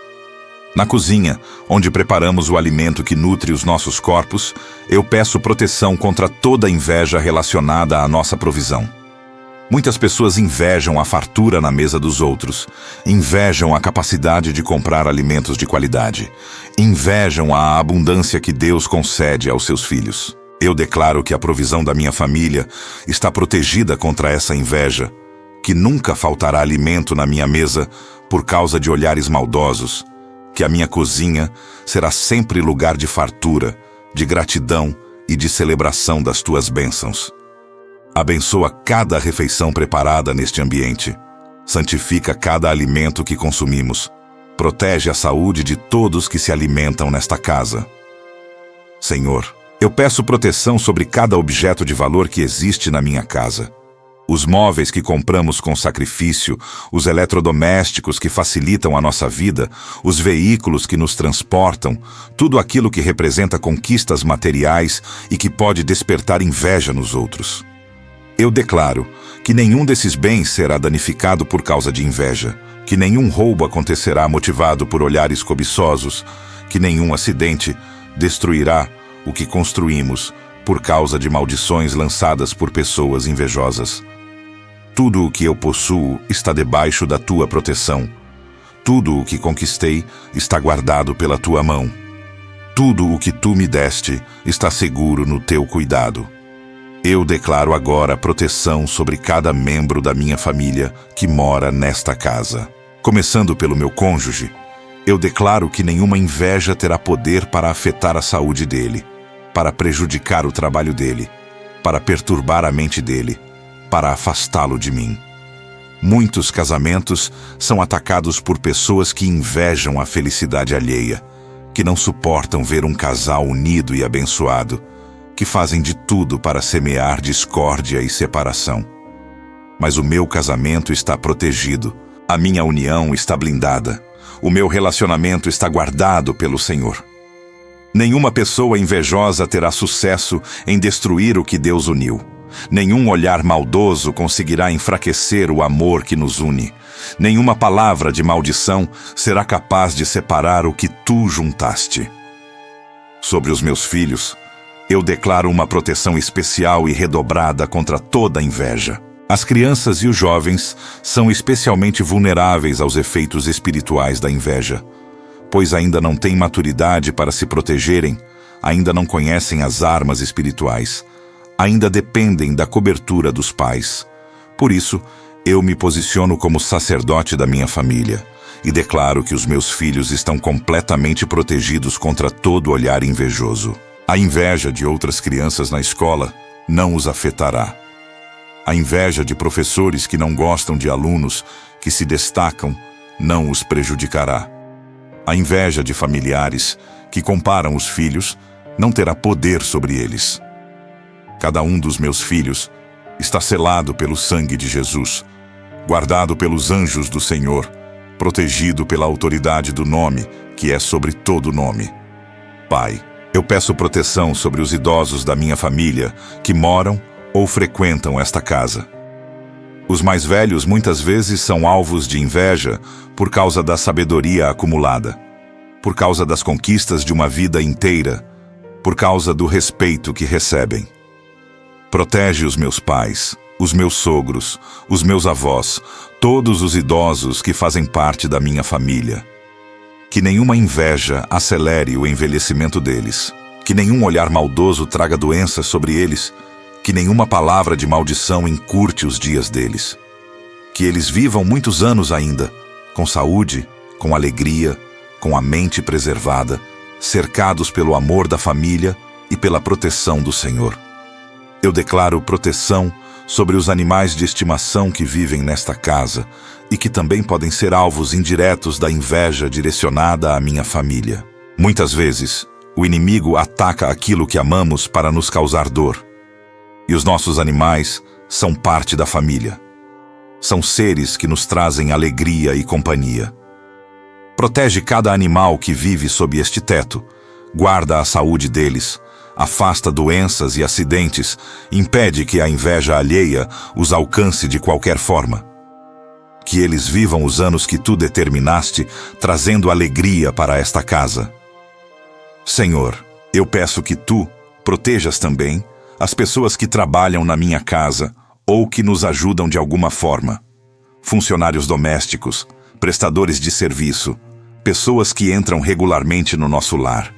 A: Na cozinha, onde preparamos o alimento que nutre os nossos corpos, eu peço proteção contra toda inveja relacionada à nossa provisão. Muitas pessoas invejam a fartura na mesa dos outros, invejam a capacidade de comprar alimentos de qualidade, invejam a abundância que Deus concede aos seus filhos. Eu declaro que a provisão da minha família está protegida contra essa inveja, que nunca faltará alimento na minha mesa por causa de olhares maldosos, que a minha cozinha será sempre lugar de fartura, de gratidão e de celebração das tuas bênçãos. Abençoa cada refeição preparada neste ambiente. Santifica cada alimento que consumimos. Protege a saúde de todos que se alimentam nesta casa. Senhor, eu peço proteção sobre cada objeto de valor que existe na minha casa. Os móveis que compramos com sacrifício, os eletrodomésticos que facilitam a nossa vida, os veículos que nos transportam, tudo aquilo que representa conquistas materiais e que pode despertar inveja nos outros. Eu declaro que nenhum desses bens será danificado por causa de inveja, que nenhum roubo acontecerá motivado por olhares cobiçosos, que nenhum acidente destruirá o que construímos por causa de maldições lançadas por pessoas invejosas. Tudo o que eu possuo está debaixo da tua proteção. Tudo o que conquistei está guardado pela tua mão. Tudo o que tu me deste está seguro no teu cuidado. Eu declaro agora proteção sobre cada membro da minha família que mora nesta casa. Começando pelo meu cônjuge, eu declaro que nenhuma inveja terá poder para afetar a saúde dele, para prejudicar o trabalho dele, para perturbar a mente dele, para afastá-lo de mim. Muitos casamentos são atacados por pessoas que invejam a felicidade alheia, que não suportam ver um casal unido e abençoado, que fazem de tudo para semear discórdia e separação. Mas o meu casamento está protegido, a minha união está blindada, o meu relacionamento está guardado pelo Senhor. Nenhuma pessoa invejosa terá sucesso em destruir o que Deus uniu. Nenhum olhar maldoso conseguirá enfraquecer o amor que nos une. Nenhuma palavra de maldição será capaz de separar o que tu juntaste. Sobre os meus filhos, eu declaro uma proteção especial e redobrada contra toda inveja. As crianças e os jovens são especialmente vulneráveis aos efeitos espirituais da inveja, pois ainda não têm maturidade para se protegerem, ainda não conhecem as armas espirituais, ainda dependem da cobertura dos pais. Por isso, eu me posiciono como sacerdote da minha família e declaro que os meus filhos estão completamente protegidos contra todo olhar invejoso. A inveja de outras crianças na escola não os afetará. A inveja de professores que não gostam de alunos que se destacam não os prejudicará. A inveja de familiares que comparam os filhos não terá poder sobre eles. Cada um dos meus filhos está selado pelo sangue de Jesus, guardado pelos anjos do Senhor, protegido pela autoridade do nome, que é sobre todo nome. Pai, eu peço proteção sobre os idosos da minha família que moram ou frequentam esta casa. Os mais velhos muitas vezes são alvos de inveja por causa da sabedoria acumulada, por causa das conquistas de uma vida inteira, por causa do respeito que recebem. Protege os meus pais, os meus sogros, os meus avós, todos os idosos que fazem parte da minha família. Que nenhuma inveja acelere o envelhecimento deles, que nenhum olhar maldoso traga doenças sobre eles, que nenhuma palavra de maldição encurte os dias deles. Que eles vivam muitos anos ainda, com saúde, com alegria, com a mente preservada, cercados pelo amor da família e pela proteção do Senhor. Eu declaro proteção sobre os animais de estimação que vivem nesta casa e que também podem ser alvos indiretos da inveja direcionada à minha família. Muitas vezes, o inimigo ataca aquilo que amamos para nos causar dor. E os nossos animais são parte da família. São seres que nos trazem alegria e companhia. Protege cada animal que vive sob este teto, guarda a saúde deles, afasta doenças e acidentes, impede que a inveja alheia os alcance de qualquer forma. Que eles vivam os anos que tu determinaste, trazendo alegria para esta casa. Senhor, eu peço que tu protejas também as pessoas que trabalham na minha casa ou que nos ajudam de alguma forma. Funcionários domésticos, prestadores de serviço, pessoas que entram regularmente no nosso lar.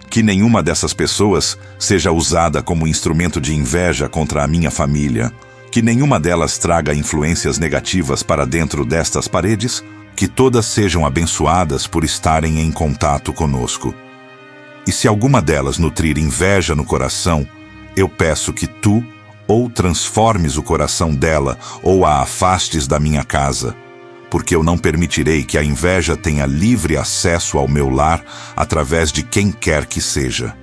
A: Que nenhuma dessas pessoas seja usada como instrumento de inveja contra a minha família. Que nenhuma delas traga influências negativas para dentro destas paredes. Que todas sejam abençoadas por estarem em contato conosco. E se alguma delas nutrir inveja no coração, eu peço que tu ou transformes o coração dela ou a afastes da minha casa, porque eu não permitirei que a inveja tenha livre acesso ao meu lar através de quem quer que seja.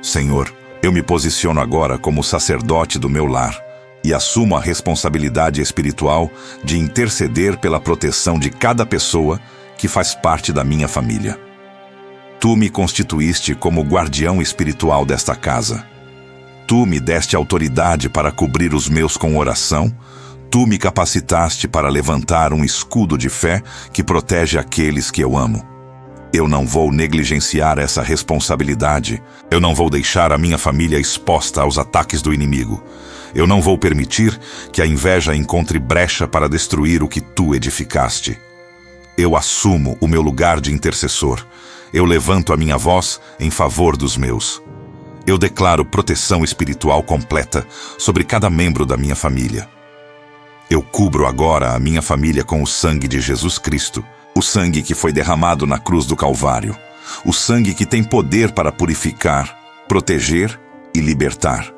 A: Senhor, eu me posiciono agora como sacerdote do meu lar e assumo a responsabilidade espiritual de interceder pela proteção de cada pessoa que faz parte da minha família. Tu me constituíste como guardião espiritual desta casa. Tu me deste autoridade para cobrir os meus com oração. Tu me capacitaste para levantar um escudo de fé que protege aqueles que eu amo. Eu não vou negligenciar essa responsabilidade. Eu não vou deixar a minha família exposta aos ataques do inimigo. Eu não vou permitir que a inveja encontre brecha para destruir o que tu edificaste. Eu assumo o meu lugar de intercessor. Eu levanto a minha voz em favor dos meus. Eu declaro proteção espiritual completa sobre cada membro da minha família. Eu cubro agora a minha família com o sangue de Jesus Cristo, o sangue que foi derramado na cruz do Calvário, o sangue que tem poder para purificar, proteger e libertar.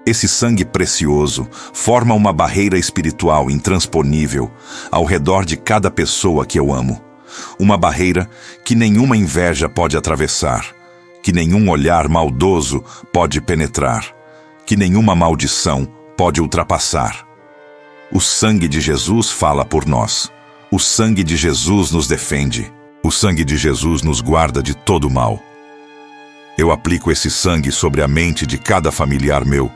A: Esse sangue precioso forma uma barreira espiritual intransponível ao redor de cada pessoa que eu amo. Uma barreira que nenhuma inveja pode atravessar, que nenhum olhar maldoso pode penetrar, que nenhuma maldição pode ultrapassar. O sangue de Jesus fala por nós. O sangue de Jesus nos defende. O sangue de Jesus nos guarda de todo mal. Eu aplico esse sangue sobre a mente de cada familiar meu,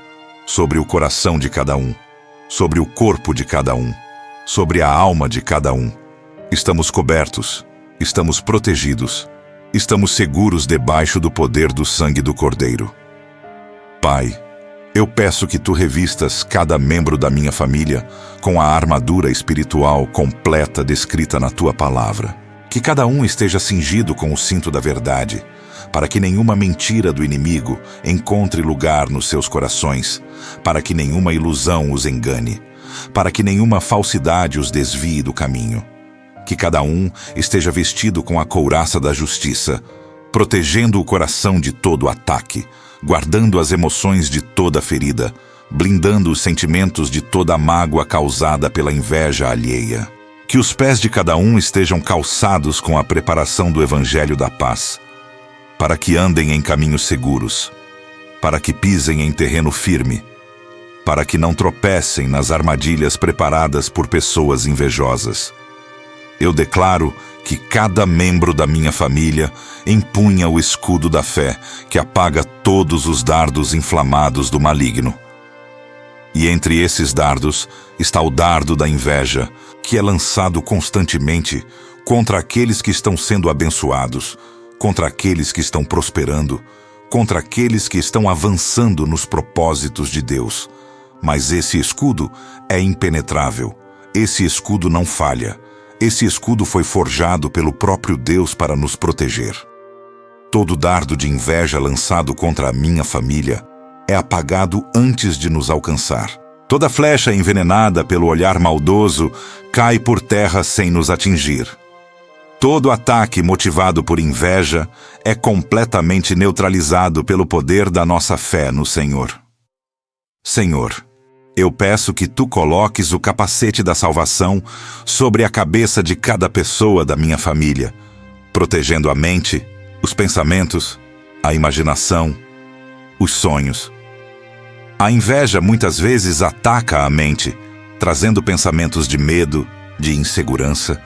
A: sobre o coração de cada um, sobre o corpo de cada um, sobre a alma de cada um. Estamos cobertos, estamos protegidos, estamos seguros debaixo do poder do sangue do Cordeiro. Pai, eu peço que tu revistas cada membro da minha família com a armadura espiritual completa descrita na tua palavra. Que cada um esteja cingido com o cinto da verdade, para que nenhuma mentira do inimigo encontre lugar nos seus corações, para que nenhuma ilusão os engane, para que nenhuma falsidade os desvie do caminho. Que cada um esteja vestido com a couraça da justiça, protegendo o coração de todo ataque, guardando as emoções de toda ferida, blindando os sentimentos de toda mágoa causada pela inveja alheia. Que os pés de cada um estejam calçados com a preparação do Evangelho da Paz, para que andem em caminhos seguros, para que pisem em terreno firme, para que não tropecem nas armadilhas preparadas por pessoas invejosas. Eu declaro que cada membro da minha família empunha o escudo da fé que apaga todos os dardos inflamados do maligno. E entre esses dardos está o dardo da inveja, que é lançado constantemente contra aqueles que estão sendo abençoados, contra aqueles que estão prosperando, contra aqueles que estão avançando nos propósitos de Deus. Mas esse escudo é impenetrável. Esse escudo não falha. Esse escudo foi forjado pelo próprio Deus para nos proteger. Todo dardo de inveja lançado contra a minha família é apagado antes de nos alcançar. Toda flecha envenenada pelo olhar maldoso cai por terra sem nos atingir. Todo ataque motivado por inveja é completamente neutralizado pelo poder da nossa fé no Senhor. Senhor, eu peço que Tu coloques o capacete da salvação sobre a cabeça de cada pessoa da minha família, protegendo a mente, os pensamentos, a imaginação, os sonhos. A inveja muitas vezes ataca a mente, trazendo pensamentos de medo, de insegurança,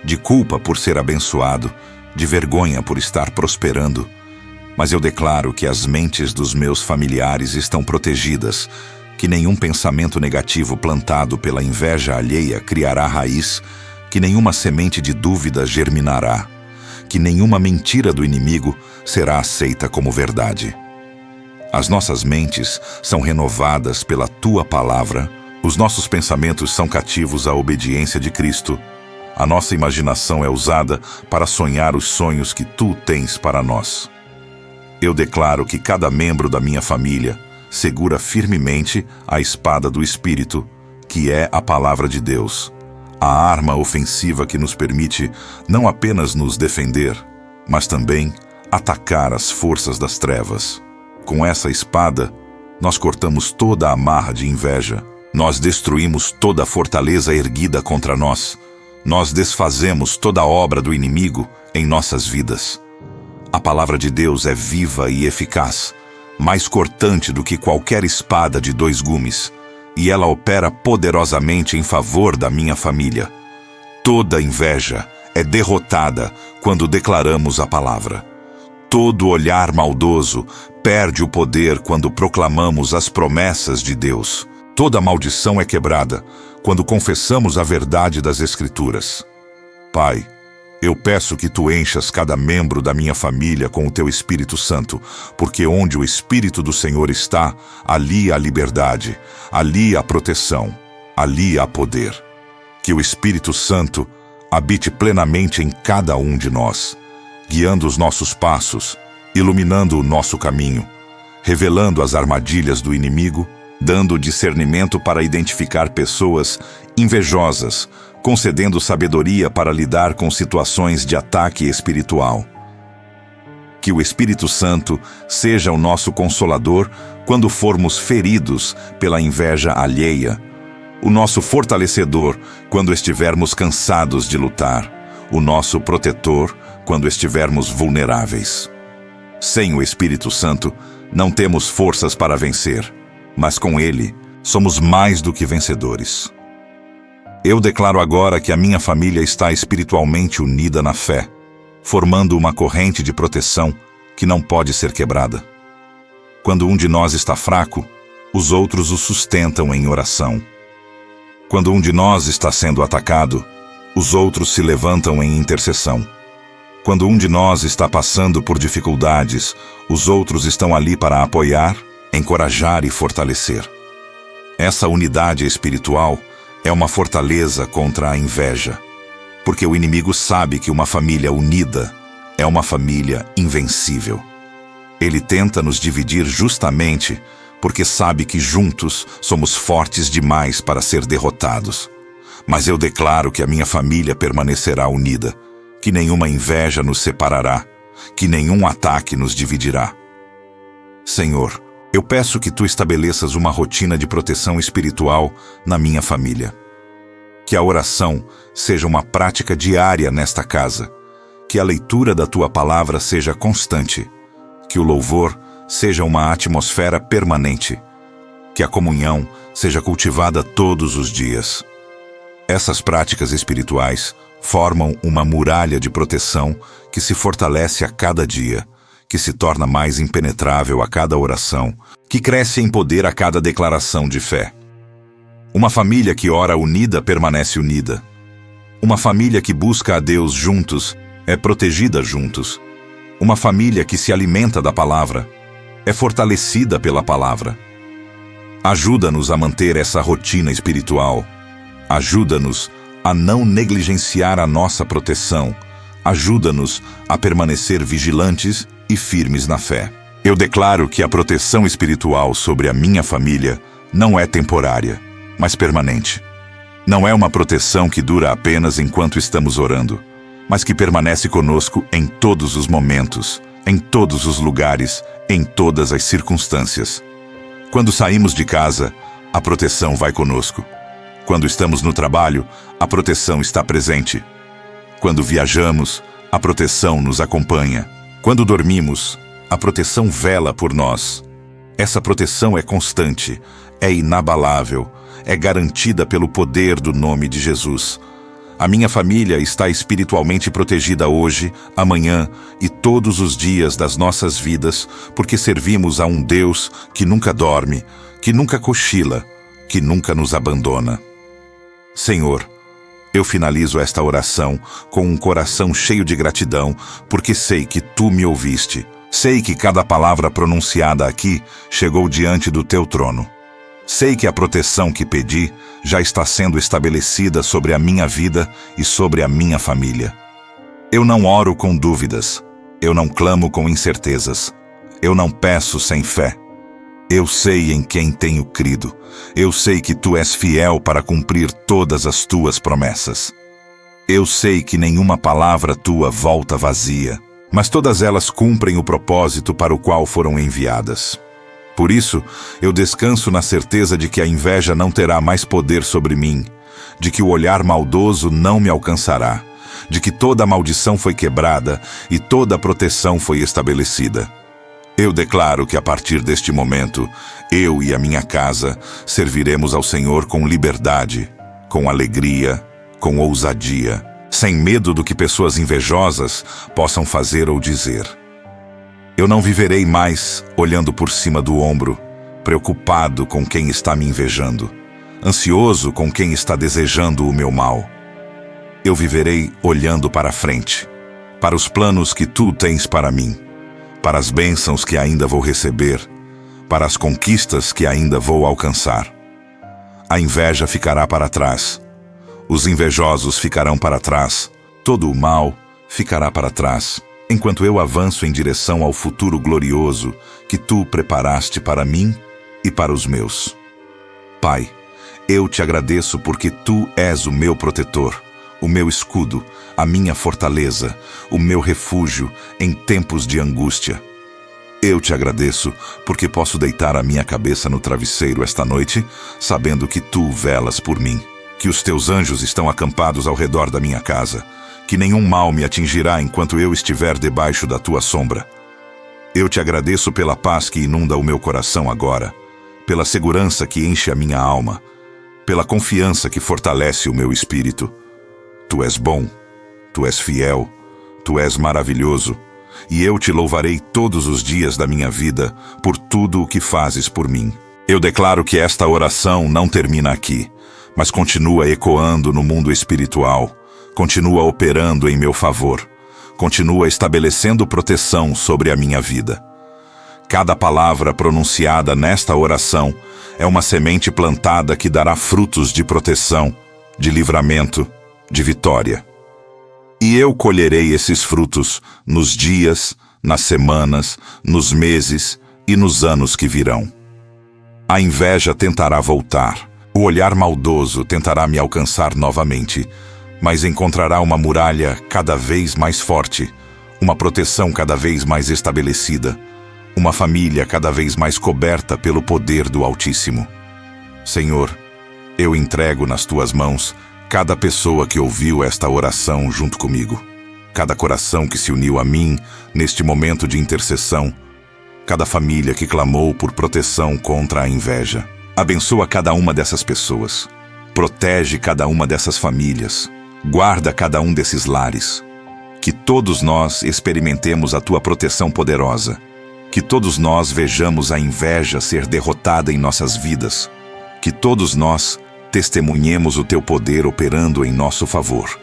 A: de culpa por ser abençoado, de vergonha por estar prosperando. Mas eu declaro que as mentes dos meus familiares estão protegidas, que nenhum pensamento negativo plantado pela inveja alheia criará raiz, que nenhuma semente de dúvida germinará, que nenhuma mentira do inimigo será aceita como verdade. As nossas mentes são renovadas pela Tua palavra, os nossos pensamentos são cativos à obediência de Cristo, a nossa imaginação é usada para sonhar os sonhos que Tu tens para nós. Eu declaro que cada membro da minha família segura firmemente a espada do Espírito, que é a palavra de Deus, a arma ofensiva que nos permite não apenas nos defender, mas também atacar as forças das trevas. Com essa espada, nós cortamos toda a amarra de inveja, nós destruímos toda a fortaleza erguida contra nós, nós desfazemos toda a obra do inimigo em nossas vidas. A palavra de Deus é viva e eficaz, mais cortante do que qualquer espada de 2 gumes, e ela opera poderosamente em favor da minha família. Toda inveja é derrotada quando declaramos a palavra. Todo olhar maldoso perde o poder quando proclamamos as promessas de Deus. Toda maldição é quebrada quando confessamos a verdade das Escrituras. Pai, eu peço que Tu enchas cada membro da minha família com o Teu Espírito Santo, porque onde o Espírito do Senhor está, ali há liberdade, ali há proteção, ali há poder. Que o Espírito Santo habite plenamente em cada um de nós, guiando os nossos passos, iluminando o nosso caminho, revelando as armadilhas do inimigo, dando discernimento para identificar pessoas invejosas, concedendo sabedoria para lidar com situações de ataque espiritual. Que o Espírito Santo seja o nosso consolador quando formos feridos pela inveja alheia, o nosso fortalecedor quando estivermos cansados de lutar, o nosso protetor quando estivermos vulneráveis. Sem o Espírito Santo, não temos forças para vencer, mas com Ele, somos mais do que vencedores. Eu declaro agora que a minha família está espiritualmente unida na fé, formando uma corrente de proteção que não pode ser quebrada. Quando um de nós está fraco, os outros o sustentam em oração. Quando um de nós está sendo atacado, os outros se levantam em intercessão. Quando um de nós está passando por dificuldades, os outros estão ali para apoiar, encorajar e fortalecer. Essa unidade espiritual é uma fortaleza contra a inveja, porque o inimigo sabe que uma família unida é uma família invencível. Ele tenta nos dividir justamente porque sabe que juntos somos fortes demais para ser derrotados. Mas eu declaro que a minha família permanecerá unida, que nenhuma inveja nos separará, que nenhum ataque nos dividirá. Senhor, eu peço que Tu estabeleças uma rotina de proteção espiritual na minha família. Que a oração seja uma prática diária nesta casa, que a leitura da Tua palavra seja constante, que o louvor seja uma atmosfera permanente, que a comunhão seja cultivada todos os dias. Essas práticas espirituais formam uma muralha de proteção que se fortalece a cada dia, que se torna mais impenetrável a cada oração, que cresce em poder a cada declaração de fé. Uma família que ora unida permanece unida. Uma família que busca a Deus juntos é protegida juntos. Uma família que se alimenta da palavra é fortalecida pela palavra. Ajuda-nos a manter essa rotina espiritual. Ajuda-nos a não negligenciar a nossa proteção. Ajuda-nos a permanecer vigilantes e firmes na fé. Eu declaro que a proteção espiritual sobre a minha família não é temporária, mas permanente. Não é uma proteção que dura apenas enquanto estamos orando, mas que permanece conosco em todos os momentos, em todos os lugares, em todas as circunstâncias. Quando saímos de casa, a proteção vai conosco. Quando estamos no trabalho, a proteção está presente. Quando viajamos, a proteção nos acompanha. Quando dormimos, a proteção vela por nós. Essa proteção é constante, é inabalável, é garantida pelo poder do nome de Jesus. A minha família está espiritualmente protegida hoje, amanhã e todos os dias das nossas vidas, porque servimos a um Deus que nunca dorme, que nunca cochila, que nunca nos abandona. Senhor, eu finalizo esta oração com um coração cheio de gratidão, porque sei que Tu me ouviste. Sei que cada palavra pronunciada aqui chegou diante do Teu trono. Sei que a proteção que pedi já está sendo estabelecida sobre a minha vida e sobre a minha família. Eu não oro com dúvidas. Eu não clamo com incertezas. Eu não peço sem fé. Eu sei em quem tenho crido. Eu sei que Tu és fiel para cumprir todas as Tuas promessas. Eu sei que nenhuma palavra Tua volta vazia, mas todas elas cumprem o propósito para o qual foram enviadas. Por isso, eu descanso na certeza de que a inveja não terá mais poder sobre mim, de que o olhar maldoso não me alcançará, de que toda a maldição foi quebrada e toda a proteção foi estabelecida. Eu declaro que a partir deste momento, eu e a minha casa serviremos ao Senhor com liberdade, com alegria, com ousadia, sem medo do que pessoas invejosas possam fazer ou dizer. Eu não viverei mais olhando por cima do ombro, preocupado com quem está me invejando, ansioso com quem está desejando o meu mal. Eu viverei olhando para a frente, para os planos que Tu tens para mim, para as bênçãos que ainda vou receber, para as conquistas que ainda vou alcançar. A inveja ficará para trás, os invejosos ficarão para trás, todo o mal ficará para trás, enquanto eu avanço em direção ao futuro glorioso que Tu preparaste para mim e para os meus. Pai, eu Te agradeço porque Tu és o meu protetor, o meu escudo, a minha fortaleza, o meu refúgio em tempos de angústia. Eu Te agradeço porque posso deitar a minha cabeça no travesseiro esta noite, sabendo que Tu velas por mim, que os Teus anjos estão acampados ao redor da minha casa, que nenhum mal me atingirá enquanto eu estiver debaixo da Tua sombra. Eu Te agradeço pela paz que inunda o meu coração agora, pela segurança que enche a minha alma, pela confiança que fortalece o meu espírito. Tu és bom, Tu és fiel, Tu és maravilhoso, e eu Te louvarei todos os dias da minha vida por tudo o que fazes por mim. Eu declaro que esta oração não termina aqui, mas continua ecoando no mundo espiritual, continua operando em meu favor, continua estabelecendo proteção sobre a minha vida. Cada palavra pronunciada nesta oração é uma semente plantada que dará frutos de proteção, de livramento, de vitória. E eu colherei esses frutos nos dias, nas semanas, nos meses e nos anos que virão. A inveja tentará voltar, o olhar maldoso tentará me alcançar novamente, mas encontrará uma muralha cada vez mais forte, uma proteção cada vez mais estabelecida, uma família cada vez mais coberta pelo poder do Altíssimo. Senhor, eu entrego nas Tuas mãos cada pessoa que ouviu esta oração junto comigo, cada coração que se uniu a mim neste momento de intercessão, cada família que clamou por proteção contra a inveja. Abençoa cada uma dessas pessoas, protege cada uma dessas famílias, guarda cada um desses lares. Que todos nós experimentemos a Tua proteção poderosa, que todos nós vejamos a inveja ser derrotada em nossas vidas, que todos nós testemunhemos o teu poder operando em nosso favor.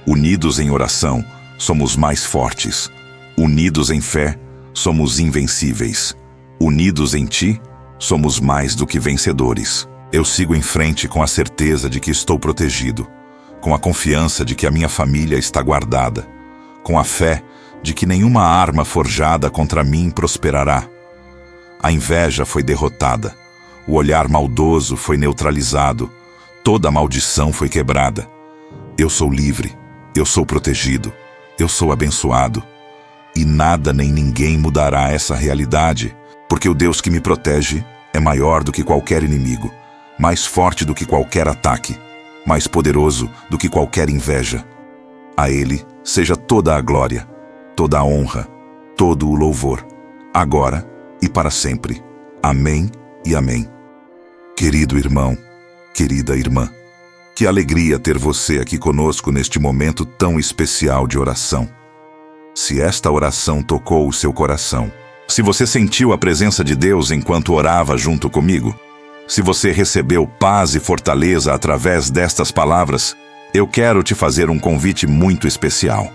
A: Unidos em oração, somos mais fortes. Unidos em fé, somos invencíveis. Unidos em ti, somos mais do que vencedores. Eu sigo em frente com a certeza de que estou protegido, com a confiança de que a minha família está guardada, com a fé de que nenhuma arma forjada contra mim prosperará. A inveja foi derrotada, o olhar maldoso foi neutralizado, toda maldição foi quebrada. Eu sou livre, eu sou protegido, eu sou abençoado. E nada nem ninguém mudará essa realidade, porque o Deus que me protege é maior do que qualquer inimigo, mais forte do que qualquer ataque, mais poderoso do que qualquer inveja. A Ele seja toda a glória, toda a honra, todo o louvor, agora e para sempre. Amém e amém. Querido irmão, querida irmã, que alegria ter você aqui conosco neste momento tão especial de oração. Se esta oração tocou o seu coração, se você sentiu a presença de Deus enquanto orava junto comigo, se você recebeu paz e fortaleza através destas palavras, eu quero te fazer um convite muito especial.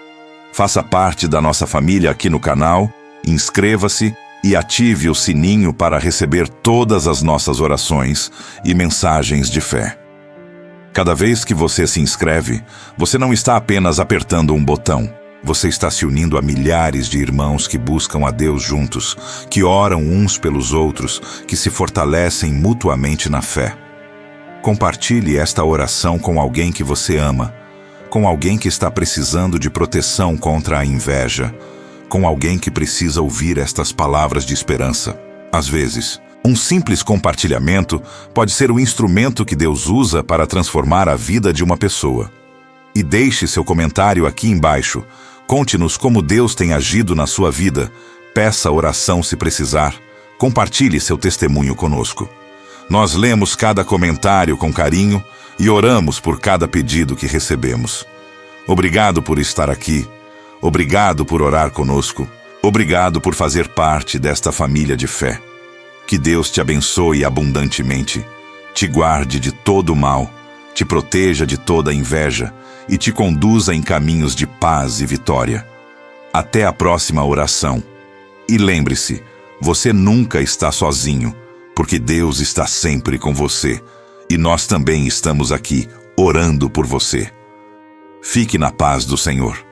A: Faça parte da nossa família aqui no canal, inscreva-se e ative o sininho para receber todas as nossas orações e mensagens de fé. Cada vez que você se inscreve, você não está apenas apertando um botão. Você está se unindo a milhares de irmãos que buscam a Deus juntos, que oram uns pelos outros, que se fortalecem mutuamente na fé. Compartilhe esta oração com alguém que você ama, com alguém que está precisando de proteção contra a inveja, com alguém que precisa ouvir estas palavras de esperança. Às vezes, um simples compartilhamento pode ser o instrumento que Deus usa para transformar a vida de uma pessoa. E deixe seu comentário aqui embaixo. Conte-nos como Deus tem agido na sua vida. Peça oração se precisar. Compartilhe seu testemunho conosco. Nós lemos cada comentário com carinho e oramos por cada pedido que recebemos. Obrigado por estar aqui. Obrigado por orar conosco. Obrigado por fazer parte desta família de fé. Que Deus te abençoe abundantemente, te guarde de todo o mal, te proteja de toda inveja e te conduza em caminhos de paz e vitória. Até a próxima oração. E lembre-se, você nunca está sozinho, porque Deus está sempre com você, e nós também estamos aqui orando por você. Fique na paz do Senhor.